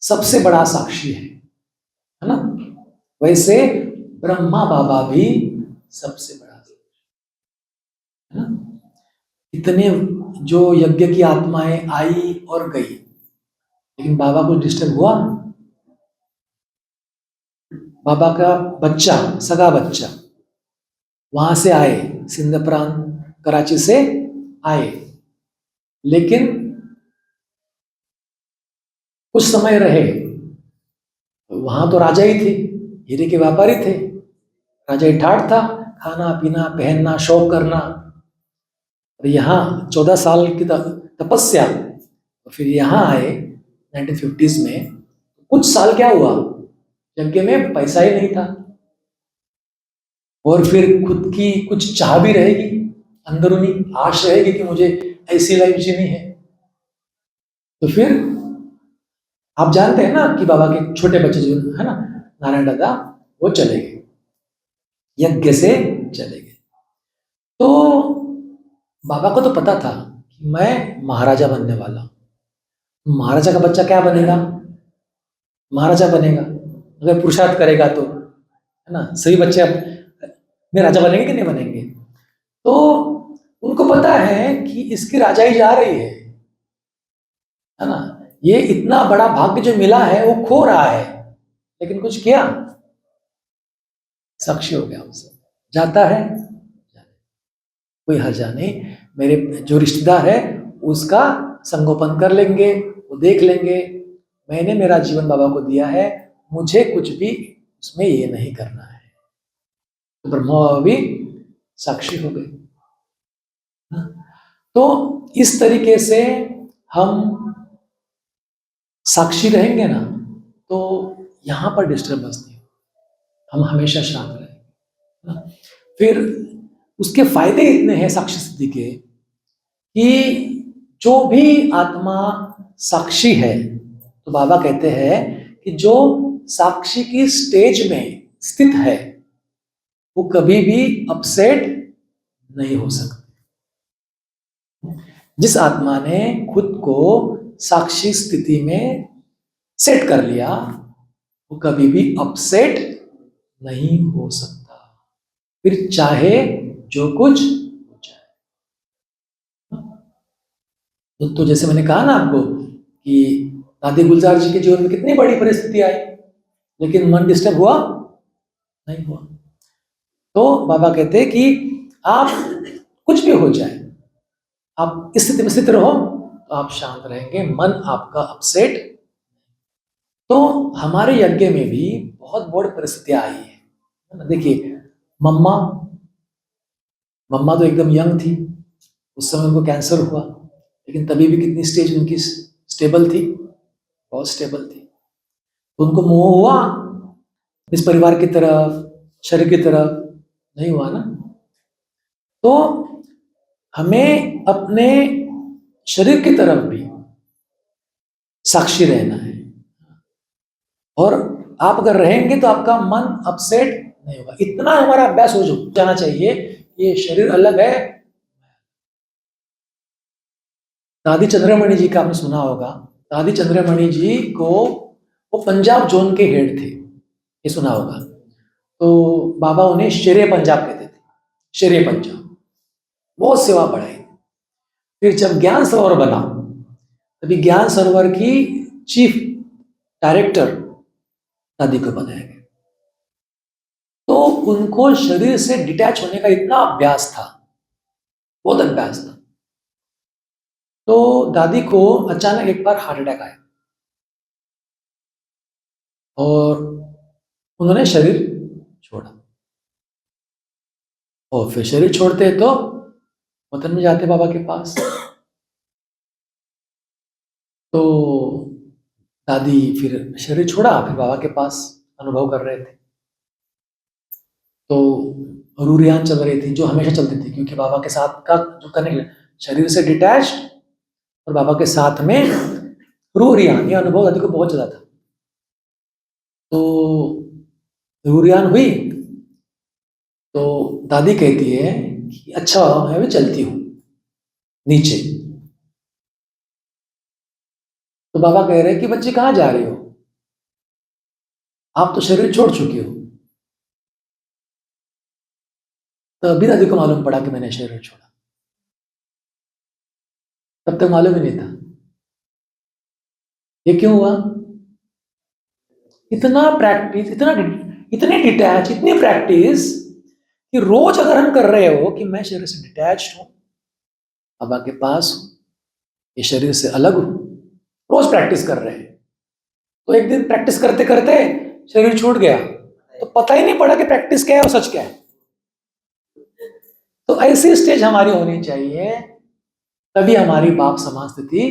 सबसे बड़ा साक्षी है ना, वैसे ब्रह्मा बाबा भी सबसे बड़ा साक्षी है ना। इतने जो यज्ञ की आत्माएं आई और गई, लेकिन बाबा को डिस्टर्ब हुआ? बाबा का बच्चा, सगा बच्चा वहां से आए, सिंध प्रांत कराची से आए, लेकिन कुछ समय रहे, वहां तो राजा ही थे, हीरे के व्यापारी थे, राजा ही ठाठ था, खाना पीना पहनना शौक करना। और यहाँ 14 साल की तपस्या, तो फिर यहाँ आए 1950s में। कुछ साल क्या हुआ, यज्ञ में पैसा ही नहीं था, और फिर खुद की कुछ चाह भी रहेगी, अंदरूनी आश रहेगी कि मुझे ऐसी लाइफ जीनी है। तो फिर आप जानते हैं ना कि बाबा के छोटे बच्चे जो है ना, नारायण दादा, वो चले गए, यज्ञ से चले गए। तो बाबा को तो पता था कि मैं महाराजा बनने वाला हूं। महाराजा का बच्चा क्या बनेगा, महाराजा बनेगा, अगर पुरुषार्थ करेगा तो, है ना। सभी बच्चे अब में राजा बनेंगे कि नहीं बनेंगे। तो उनको पता है कि इसकी राजाई जा रही है ना, ये इतना बड़ा भाग्य जो मिला है वो खो रहा है, लेकिन कुछ किया, साक्षी हो गया हमसे, जाता है, कोई हर्जा नहीं, मेरे जो रिश्तेदार है उसका संगोपन कर लेंगे, वो देख लेंगे, मैंने मेरा जीवन बाबा को दिया है, मुझे कुछ भी उसमें ये नहीं करना है। तो ब्रह्मा भी साक्षी हो गए। तो इस तरीके से हम साक्षी रहेंगे ना, तो यहां पर डिस्टर्बेंस नहीं, हम हमेशा शांत रहेंगे। फिर उसके फायदे इतने हैं साक्षी स्थिति के कि जो भी आत्मा साक्षी है, तो बाबा कहते हैं कि जो साक्षी की स्टेज में स्थित है वो कभी भी अपसेट नहीं हो सकती। जिस आत्मा ने खुद को साक्षी स्थिति में सेट कर लिया वो कभी भी अपसेट नहीं हो सकता, फिर चाहे जो कुछ हो जाए। तो जैसे मैंने कहा ना आपको कि दादी गुलजार जी के जीवन में कितनी बड़ी परिस्थिति आई, लेकिन मन डिस्टर्ब हुआ नहीं हुआ। तो बाबा कहते हैं कि आप कुछ भी हो जाए, आप इस स्थिति में स्थित रहो तो आप शांत रहेंगे, मन आपका अपसेट। तो हमारे यज्ञ में भी बहुत बड़ी परिस्थितियां आई है। देखिए मम्मा तो एकदम यंग थी, उस समय उनको कैंसर हुआ, लेकिन तभी भी कितनी स्टेज उनकी स्टेबल थी, बहुत स्टेबल थी। तो उनको मोह हुआ इस परिवार की तरफ, शरीर की तरफ, नहीं हुआ ना। तो हमें अपने शरीर की तरफ भी साक्षी रहना है, और आप अगर रहेंगे तो आपका मन अपसेट नहीं होगा। इतना हमारा अभ्यास हो जाना चाहिए, ये शरीर अलग है। दादी चंद्रमणि जी का आपने सुना होगा, दादी चंद्रमणि जी को वो पंजाब जोन के हेड थे, ये सुना होगा। तो बाबा उन्हें शेरे पंजाब कहते थे, शेरे पंजाब, बहुत सेवा बढ़ाई। फिर जब ज्ञान सरोवर बना तभी ज्ञान सरोवर की चीफ डायरेक्टर दादी को बनाया गया। तो उनको शरीर से डिटैच होने का इतना अभ्यास था, बहुत अभ्यास था। तो दादी को अचानक एक बार हार्ट अटैक आया और उन्होंने शरीर छोड़ा, और फिर शरीर छोड़ते तो वतन में जाते बाबा के पास। तो दादी फिर शरीर छोड़ा, फिर बाबा के पास अनुभव कर रहे थे। तो रूरियान चल रही थी, जो हमेशा चलती थी, क्योंकि बाबा के साथ का जो कनेक्ट, शरीर से डिटैच और बाबा के साथ में रूरियान, ये अनुभव दादी को बहुत ज्यादा था। तो रूरियान हुई तो दादी कहती है कि अच्छा मैं भी चलती हूँ नीचे। तो बाबा कह रहे हैं कि बच्चे कहाँ जा रहे हो, आप तो शरीर छोड़ चुके हो। तो अभी दादी को मालूम पड़ा कि मैंने शरीर छोड़ा, तब तक मालूम ही नहीं था। ये क्यों हुआ, इतना प्रैक्टिस, इतने डिटैच, इतनी प्रैक्टिस कि रोज अगर हम कर रहे हो कि मैं शरीर से डिटैच हूं, बाबा के पास हूं, ये शरीर से अलग हूं, रोज प्रैक्टिस कर रहे हैं, तो एक दिन प्रैक्टिस करते करते शरीर छूट गया, तो पता ही नहीं पड़ा कि प्रैक्टिस क्या है और सच क्या है। तो ऐसी स्टेज हमारी होनी चाहिए, तभी हमारी बाप समान स्थिति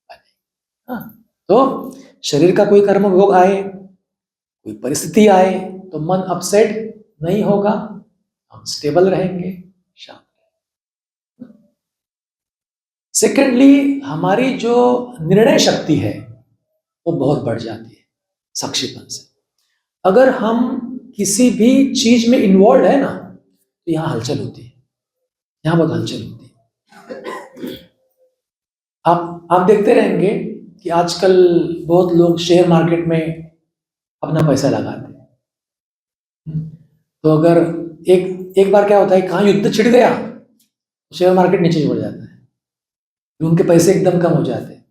बने। हाँ, तो शरीर का कोई कर्म भोग आए, कोई परिस्थिति आए, तो मन अपसेट नहीं होगा, हम स्टेबल रहेंगे, शांत। सेकेंडली, हमारी जो निर्णय शक्ति है वो बहुत बढ़ जाती है साक्षीपन से। अगर हम किसी भी चीज में इन्वॉल्व है ना, तो यहाँ हलचल होती है, यहाँ बहुत हलचल होती है। आप देखते रहेंगे कि आजकल बहुत लोग शेयर मार्केट में अपना पैसा लगाते हैं। तो अगर एक बार क्या होता है, कहाँ युद्ध छिड़ गया, शेयर मार्केट नीचे गिर जाता है, उनके पैसे एकदम कम हो जाते हैं।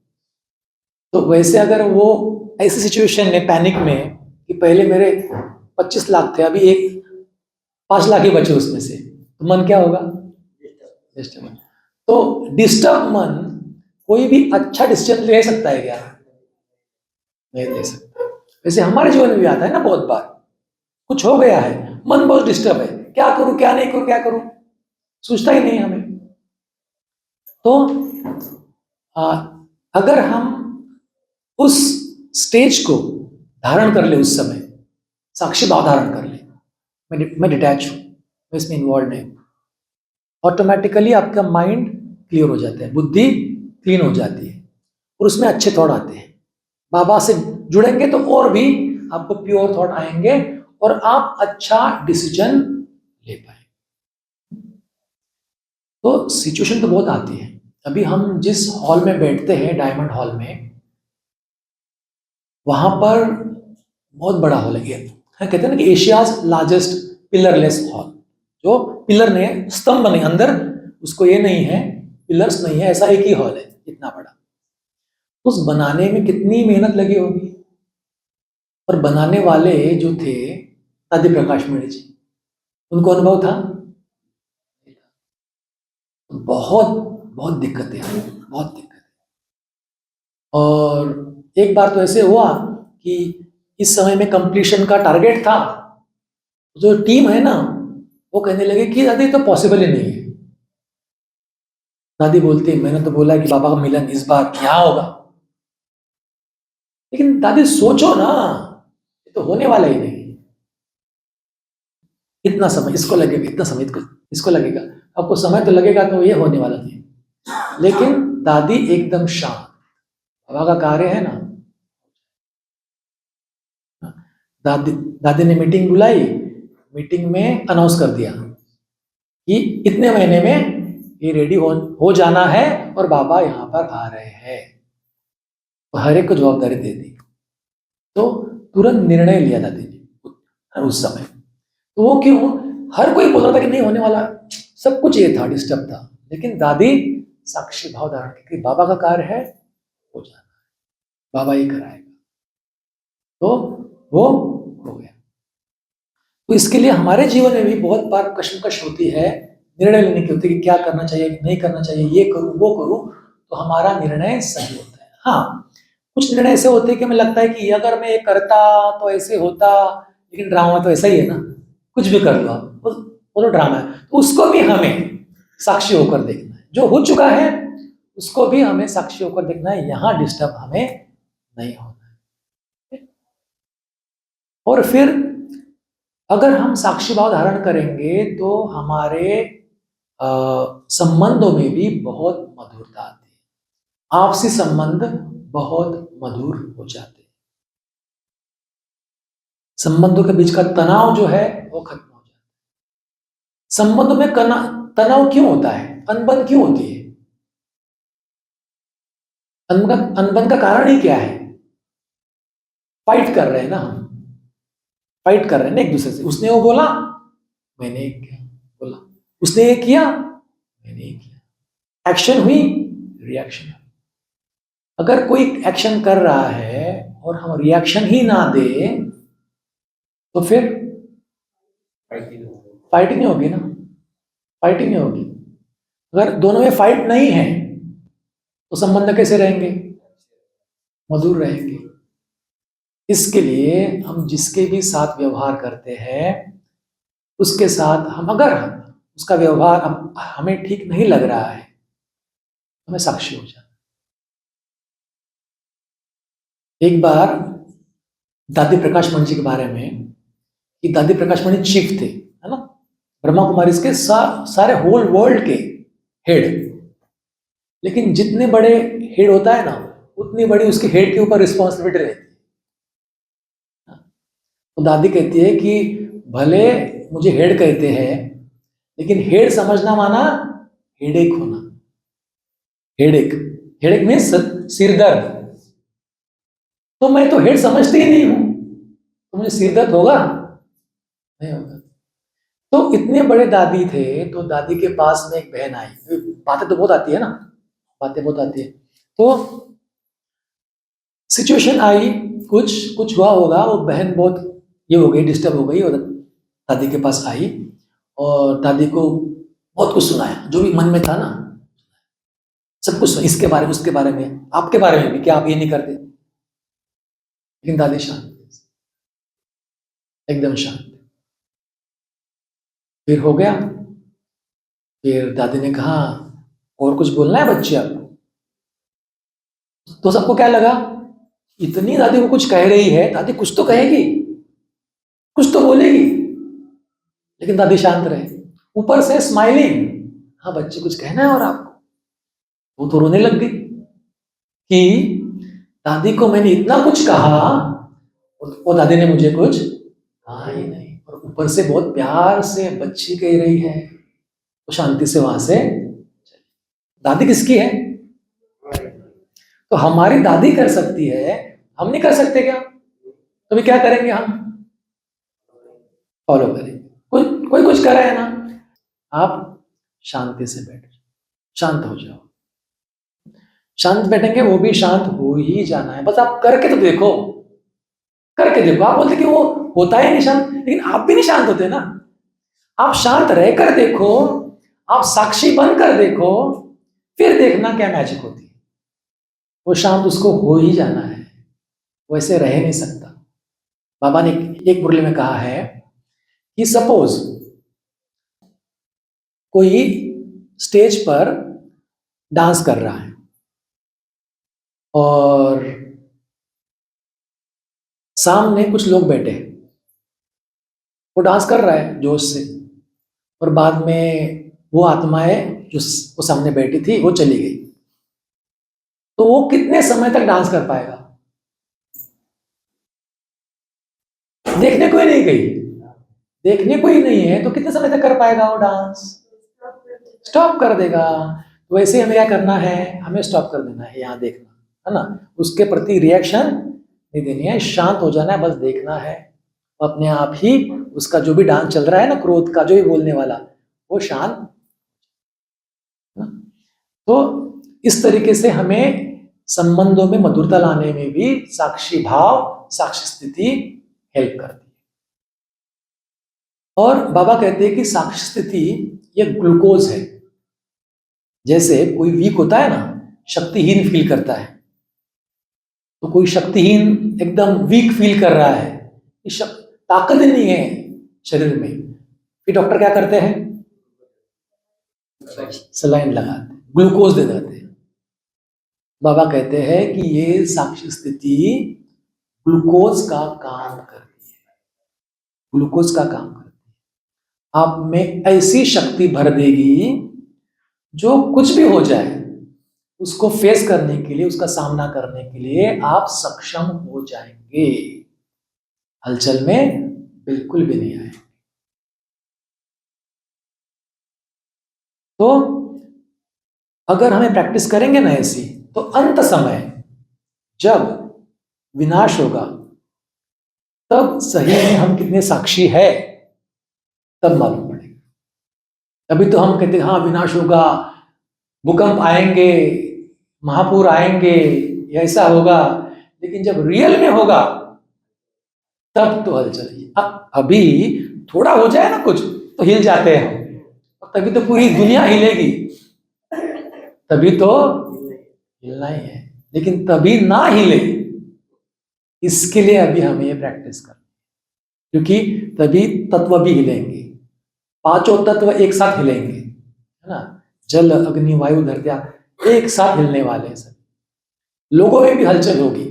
तो वैसे अगर वो ऐसी सिचुएशन में पैनिक में कि पहले मेरे 25 लाख थे, अभी 5 लाख ही बचे उसमें से, तो मन क्या होगा? डिस्टर्ब। तो डिस्टर्ब मन कोई भी अच्छा डिसीजन ले सकता है क्या? नहीं ले सकता। वैसे हमारे जीवन में भी आता है ना, बहुत बार कुछ हो गया है, मन बहुत डिस्टर्ब है, क्या करूं क्या नहीं करूं, क्या करूं, सोचता ही नहीं हमें। तो अगर हम उस स्टेज को धारण कर ले, उस समय साक्षी भाव धारण कर ले, मैं डिटैच हूं, मैं इसमें इन्वॉल्व नहीं हूं, ऑटोमेटिकली आपका माइंड क्लियर हो जाता है, बुद्धि क्लीन हो जाती है, और उसमें अच्छे थॉट आते हैं। बाबा से जुड़ेंगे तो और भी आपको प्योर थॉट आएंगे और आप अच्छा डिसीजन ले पाएंगे। तो सिचुएशन तो बहुत आती है। अभी हम जिस हॉल में बैठते हैं, डायमंड हॉल में, वहां पर बहुत बड़ा हॉल है, कहते हैं ना कि एशियाज लार्जेस्ट पिलरलेस हॉल, जो पिलर नहीं, स्तंभ नहीं, अंदर उसको ये नहीं है, पिलर्स नहीं है, ऐसा एक ही हॉल है इतना बड़ा। उस बनाने में कितनी मेहनत लगी होगी, और बनाने वाले जो थे दादी प्रकाश मणि जी, उनको अनुभव था, बहुत बहुत दिक्कतें आई, बहुत दिक्कत। और एक बार तो ऐसे हुआ कि इस समय में कंप्लीशन का टारगेट था, जो टीम है ना वो कहने लगे कि दादी तो पॉसिबल ही नहीं है। दादी बोलती है, मैंने तो बोला कि बाबा का मिलन इस बार यहाँ होगा, लेकिन दादी सोचो ना, ये तो होने वाला ही नहीं, इतना समय इसको लगेगा, इतना समय इसको लगेगा, आपको समय तो लगेगा, तो ये होने वाला नहीं। लेकिन दादी एकदम शांत, बाबा का कार्य है ना। दादी दादी ने मीटिंग बुलाई, मीटिंग में अनाउंस कर दिया कि इतने महीने में ये रेडी हो जाना है और बाबा यहाँ पर आ रहे हैं, तो हर एक को जवाबदारी दे दी। तो तुरंत निर्णय लिया दादी ने उस समय। तो वो क्यों, हर कोई बोल रहा था कि नहीं होने वाला, सब कुछ ये था, डिस्टर्ब था, लेकिन दादी साक्षी भाव धारण की, बाबा का कार्य है, हो जाना है, बाबा ही कराएगा, तो वो हो गया। तो इसके लिए हमारे जीवन में भी बहुत बार कश्मकश होती है, निर्णय लेने की होती है कि क्या करना चाहिए, नहीं करना चाहिए, ये करूं वो करूं, तो हमारा निर्णय सही होता है। हाँ, कुछ निर्णय ऐसे होते हैं कि हमें लगता है कि अगर मैं ये करता तो ऐसे होता, लेकिन ड्रामा तो ऐसा ही है ना, कुछ भी कर लो आप, वो तो ड्रामा है, तो उसको भी हमें साक्षी होकर देखना है। जो हो चुका है उसको भी हमें साक्षी होकर देखना है, यहाँ डिस्टर्ब हमें नहीं होना है। और फिर अगर हम साक्षी भाव धारण करेंगे तो हमारे संबंधों में भी बहुत मधुरता आती है, आपसी संबंध बहुत मधुर हो जाते हैं, संबंधों के बीच का तनाव जो है वो खत्म हो जाता है। संबंधों में तनाव क्यों होता है, अनबन क्यों होती है? अनबन का कारण ही क्या है? फाइट कर रहे हैं ना हम, फाइट कर रहे हैं ना एक दूसरे से। उसने वो बोला, मैंने एक बोला, उसने ये किया, मैंने ये किया, एक्शन हुई, रिएक्शन। अगर कोई एक्शन कर रहा है और हम रिएक्शन ही ना दे तो फिर फाइटिंग नहीं होगी ना, फाइटिंग नहीं होगी। अगर दोनों में फाइट नहीं है तो संबंध कैसे रहेंगे? मधुर रहेंगे। इसके लिए हम जिसके भी साथ व्यवहार करते हैं उसके साथ हम अगर उसका व्यवहार हमें ठीक नहीं लग रहा है, हमें साक्षी हो जाना। एक बार दादी प्रकाश मणि जी के बारे में, कि दादी प्रकाश मणि चीफ थे, है ना, ब्रह्मा कुमारी के सारे होल वर्ल्ड के हेड। लेकिन जितने बड़े हेड होता है ना, उतनी बड़ी उसके हेड के ऊपर रिस्पॉन्सिबिलिटी रहती है। तो दादी कहती है कि भले मुझे हेड कहते हैं, लेकिन हेड समझना माना हेडेक होना। हेडेक, हेडेक मीन्स सिर दर्द। तो मैं तो हेड समझती ही नहीं हूं, तो मुझे सिर दर्द होगा? नहीं होगा। तो इतने बड़े दादी थे, तो दादी के पास में एक बहन आई। बातें तो बहुत आती है ना, बातें बहुत आती है। तो सिचुएशन आई, कुछ हुआ होगा, वो बहन बहुत ये हो गई, डिस्टर्ब हो गई, और दादी के पास आई और दादी को बहुत कुछ सुनाया, जो भी मन में था ना, सब कुछ, इसके बारे में, उसके बारे में, आपके बारे में भी, क्या आप ये नहीं करते। लेकिन दादी शांत, एकदम शांत। फिर हो गया। फिर दादी ने कहा, और कुछ बोलना है बच्चे आपको? तो सबको क्या लगा, इतनी दादी को कुछ कह रही है, दादी कुछ तो कहेगी, कुछ तो बोलेगी। लेकिन दादी शांत रहे, ऊपर से स्माइलिंग। हाँ बच्चे कुछ कहना है और आपको? वो तो रोने लग गई कि दादी को मैंने इतना कुछ कहा और दादी ने मुझे कुछ कहा ही नहीं, और ऊपर से बहुत प्यार से बच्ची कह रही है, तो शांति से वहां से। दादी किसकी है? तो हमारी दादी कर सकती है, हम नहीं कर सकते क्या? तो अभी क्या करेंगे हम? फॉलो करेंगे। कोई कुछ कर रहा है ना, आप शांति से बैठ, शांत हो जाओ। शांत बैठेंगे, वो भी शांत हो ही जाना है। बस आप करके तो देखो, करके देखो। आप बोलते कि वो होता ही नहीं शांत, लेकिन आप भी नहीं शांत होते ना। आप शांत रहकर देखो, आप साक्षी बनकर देखो, फिर देखना क्या मैजिक होती है। वो शांत उसको हो ही जाना है, वैसे रह नहीं सकता। बाबा ने एक मुरली में कहा है कि सपोज कोई स्टेज पर डांस कर रहा है और सामने कुछ लोग बैठे हैं, वो डांस कर रहा है जोश से, और बाद में वो आत्माएं जो वो सामने बैठी थी वो चली गई, तो वो कितने समय तक डांस कर पाएगा? देखने को ही नहीं गई, देखने को ही नहीं है, तो कितने समय तक कर पाएगा वो डांस? स्टॉप कर देगा। तो वैसे हमें क्या करना है, हमें स्टॉप कर देना है, यहाँ देखना है ना, उसके प्रति रिएक्शन नहीं देनी है, शांत हो जाना है, बस देखना है। अपने आप ही उसका जो भी डांस चल रहा है ना, क्रोध का जो भी बोलने वाला, वो शांत। तो इस तरीके से हमें संबंधों में मधुरता लाने में भी साक्षी भाव, साक्षी स्थिति हेल्प करती है। और बाबा कहते हैं कि साक्षी स्थिति ये ग्लूकोज है। जैसे कोई वीक होता है ना, शक्तिहीन फील करता है, तो कोई शक्तिहीन एकदम वीक फील कर रहा है, ताकत नहीं है शरीर में, फिर डॉक्टर क्या करते हैं? सलाइन लगाते हैं, ग्लूकोज दे देते हैं। बाबा कहते हैं कि ये साक्षी स्थिति ग्लूकोज का काम करती है, ग्लूकोज का काम करती है। आप में ऐसी शक्ति भर देगी, जो कुछ भी हो जाए उसको फेस करने के लिए, उसका सामना करने के लिए आप सक्षम हो जाएंगे, हलचल में बिल्कुल भी नहीं आए। तो अगर हमें प्रैक्टिस करेंगे ना ऐसी, तो अंत समय जब विनाश होगा, तब सही में हम कितने साक्षी है तब मालूम पड़ेगा। अभी तो हम कहते हैं हाँ विनाश होगा, भूकंप आएंगे, महापुर आएंगे, ऐसा होगा, लेकिन जब रियल में होगा तब तो हलचल ही। अभी थोड़ा हो जाए ना कुछ तो हिल जाते हैं, और तभी तो पूरी दुनिया हिलेगी, तभी तो हिलना ही है। लेकिन तभी ना हिले, इसके लिए अभी हमें ये प्रैक्टिस करनी है, क्योंकि तभी तत्व भी हिलेंगे, पांचों तत्व एक साथ हिलेंगे, है ना। जल अग्नि वायु धरतिया एक साथ हिलने वाले हैं सब, लोगों में भी हलचल होगी,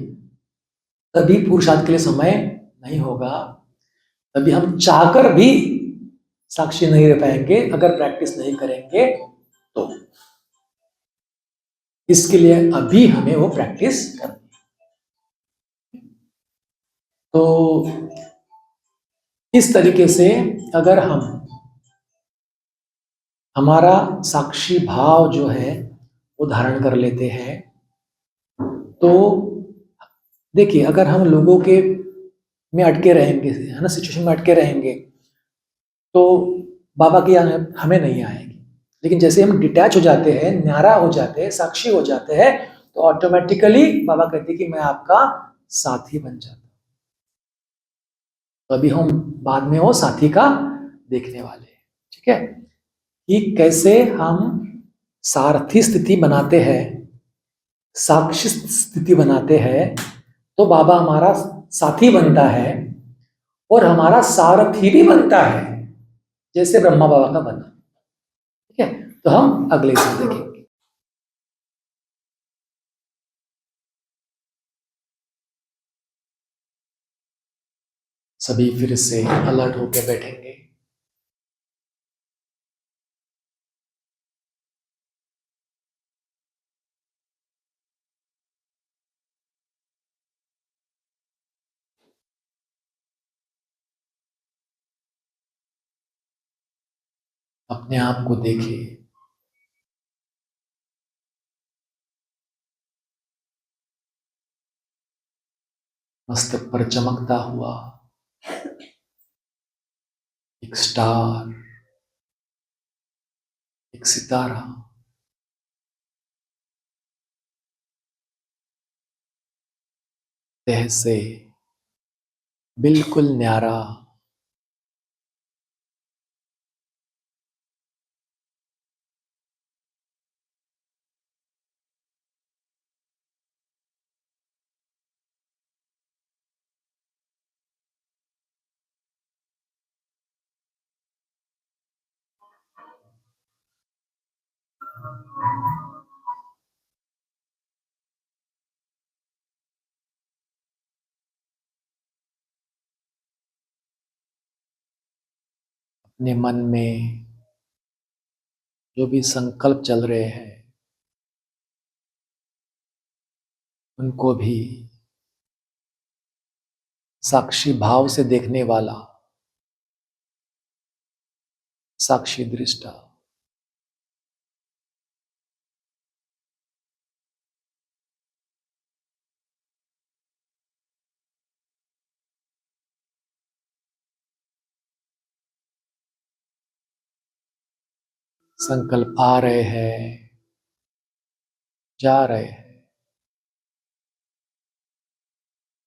तभी पुरुषार्थ के लिए समय नहीं होगा, तभी हम चाहकर भी साक्षी नहीं रह पाएंगे अगर प्रैक्टिस नहीं करेंगे तो। इसके लिए अभी हमें वो प्रैक्टिस करनी है। तो इस तरीके से अगर हम हमारा साक्षी भाव जो है वो धारण कर लेते हैं, तो देखिए अगर हम लोगों के में अटके रहेंगे, है ना, सिचुएशन में अटके रहेंगे, तो बाबा की याद हमें नहीं आएगी। लेकिन जैसे हम डिटैच हो जाते हैं, न्यारा हो जाते हैं, साक्षी हो जाते हैं, तो ऑटोमेटिकली बाबा कहते हैं कि मैं आपका साथी बन जाता हूं। तो अभी हम बाद में वो साथी का देखने वाले हैं, ठीक है, कि कैसे हम सारथी स्थिति बनाते हैं, साक्षी स्थिति बनाते हैं, तो बाबा हमारा साथी बनता है और हमारा सारथी भी बनता है, जैसे ब्रह्मा बाबा का बना। ठीक है, तो हम अगले से देखेंगे। सभी फिर से अलर्ट होकर बैठेंगे। अपने आप को देखिए, मस्तक पर चमकता हुआ एक स्टार, एक सितारा, तह से बिल्कुल न्यारा, अपने मन में जो भी संकल्प चल रहे हैं उनको भी साक्षी भाव से देखने वाला साक्षी दृष्टा संकल्प आ रहे हैं, जा रहे हैं,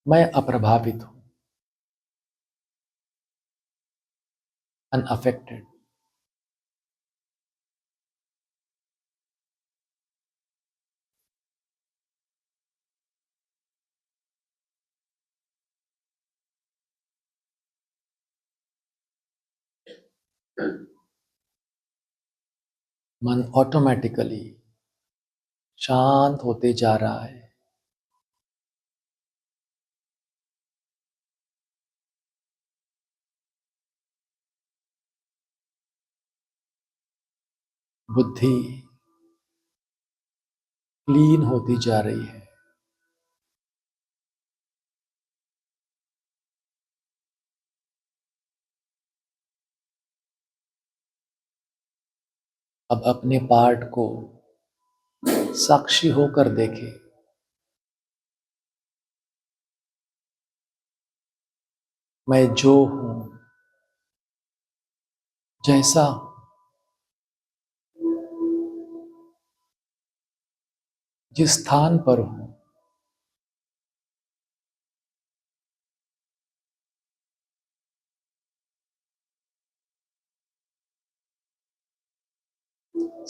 मैं अप्रभावित हूं, अनअफेक्टेड। मन ऑटोमेटिकली शांत होते जा रहा है। बुद्धि क्लीन होती जा रही है। अब अपने पार्ट को साक्षी होकर देखे, मैं जो हूं, जैसा हूं, जिस स्थान पर हूं,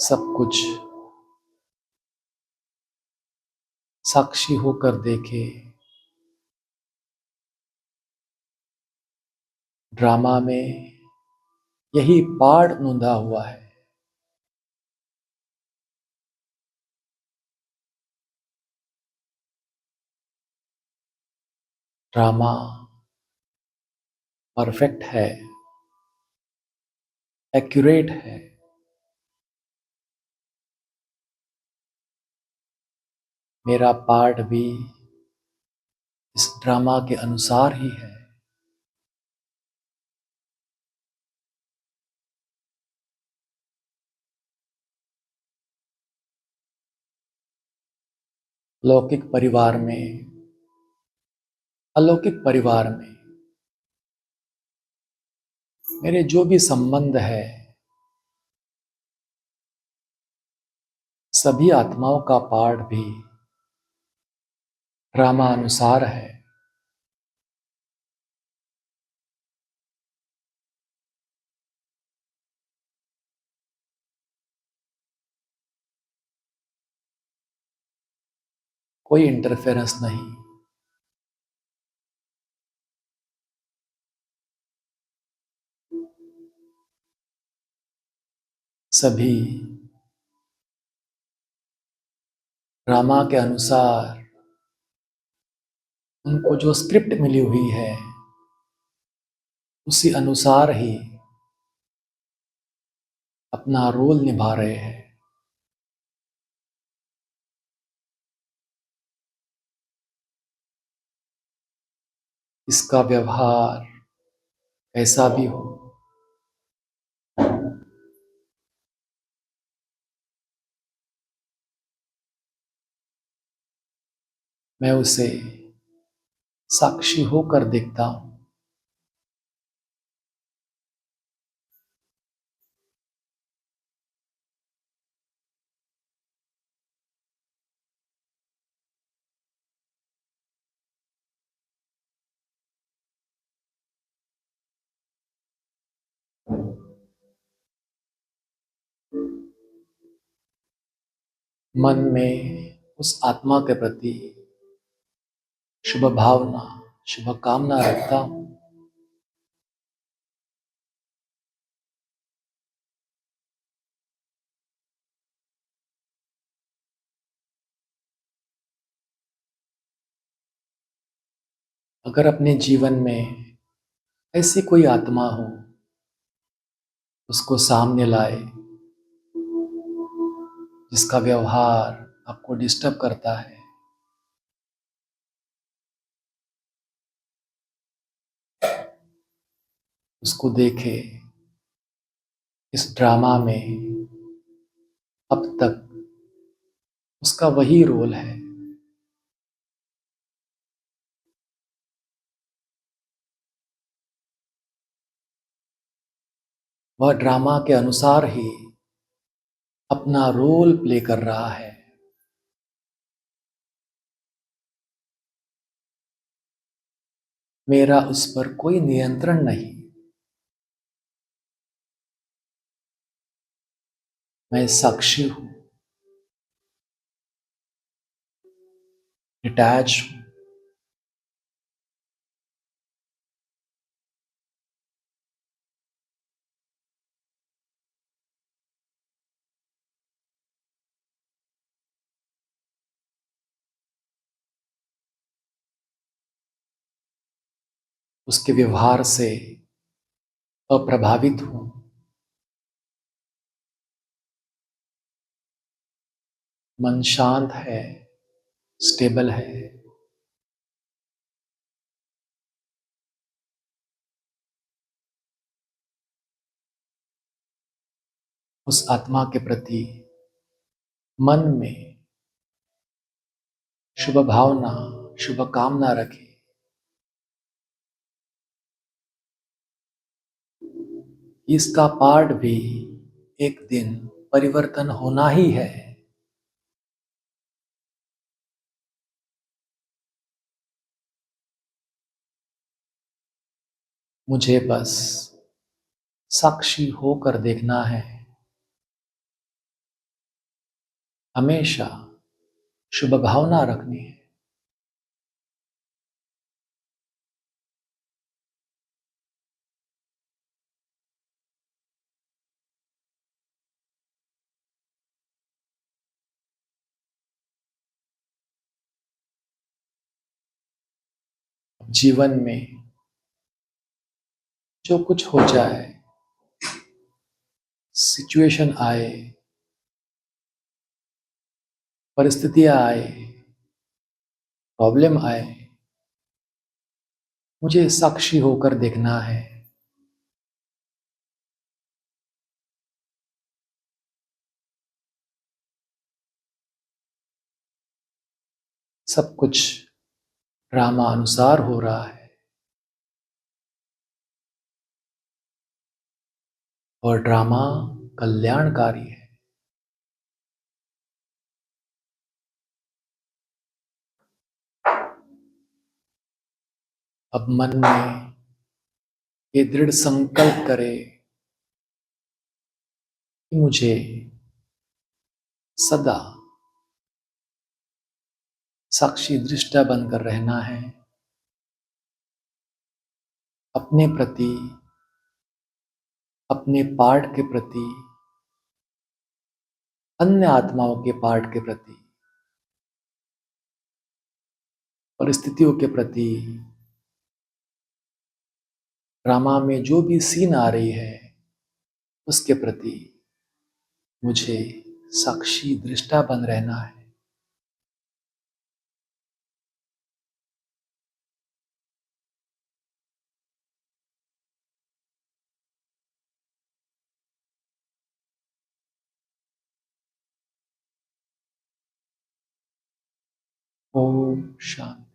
सब कुछ साक्षी होकर देखे, ड्रामा में यही पाठ नोंदा हुआ है। ड्रामा परफेक्ट है, एक्यूरेट है। मेरा पार्ट भी इस ड्रामा के अनुसार ही है। लौकिक परिवार में, अलौकिक परिवार में मेरे जो भी संबंध है, सभी आत्माओं का पाठ भी ड्रामा अनुसार है। कोई इंटरफेरेंस नहीं। सभी ड्रामा के अनुसार उनको जो स्क्रिप्ट मिली हुई है उसी अनुसार ही अपना रोल निभा रहे हैं। इसका व्यवहार कैसा भी हो, मैं उसे साक्षी होकर देखता हूं। मन में उस आत्मा के प्रति शुभ भावना, शुभ कामना रखता हूं। अगर अपने जीवन में ऐसी कोई आत्मा हो, उसको सामने लाए जिसका व्यवहार आपको डिस्टर्ब करता है, उसको देखे। इस ड्रामा में अब तक उसका वही रोल है। वह ड्रामा के अनुसार ही अपना रोल प्ले कर रहा है। मेरा उस पर कोई नियंत्रण नहीं। मैं साक्षी हूं, डिटैच हूं। उसके व्यवहार से अप्रभावित हूं। मन शांत है, स्टेबल है। उस आत्मा के प्रति मन में शुभ भावना, शुभ कामना रखें। इसका पार्ट भी एक दिन परिवर्तन होना ही है। मुझे बस साक्षी होकर देखना है। हमेशा शुभ भावना रखनी है। जीवन में जो कुछ हो जाए, सिचुएशन आए, परिस्थितियां आए, प्रॉब्लम आए, मुझे साक्षी होकर देखना है। सब कुछ ड्रामा अनुसार हो रहा है और ड्रामा कल्याणकारी है। अब मन में ये दृढ़ संकल्प करे कि मुझे सदा साक्षी दृष्टा बनकर रहना है, अपने प्रति, अपने पार्ट के प्रति, अन्य आत्माओं के पार्ट के प्रति, परिस्थितियों के प्रति, ड्रामा में जो भी सीन आ रही है उसके प्रति मुझे साक्षी दृष्टा बन रहना है। ओम शांति।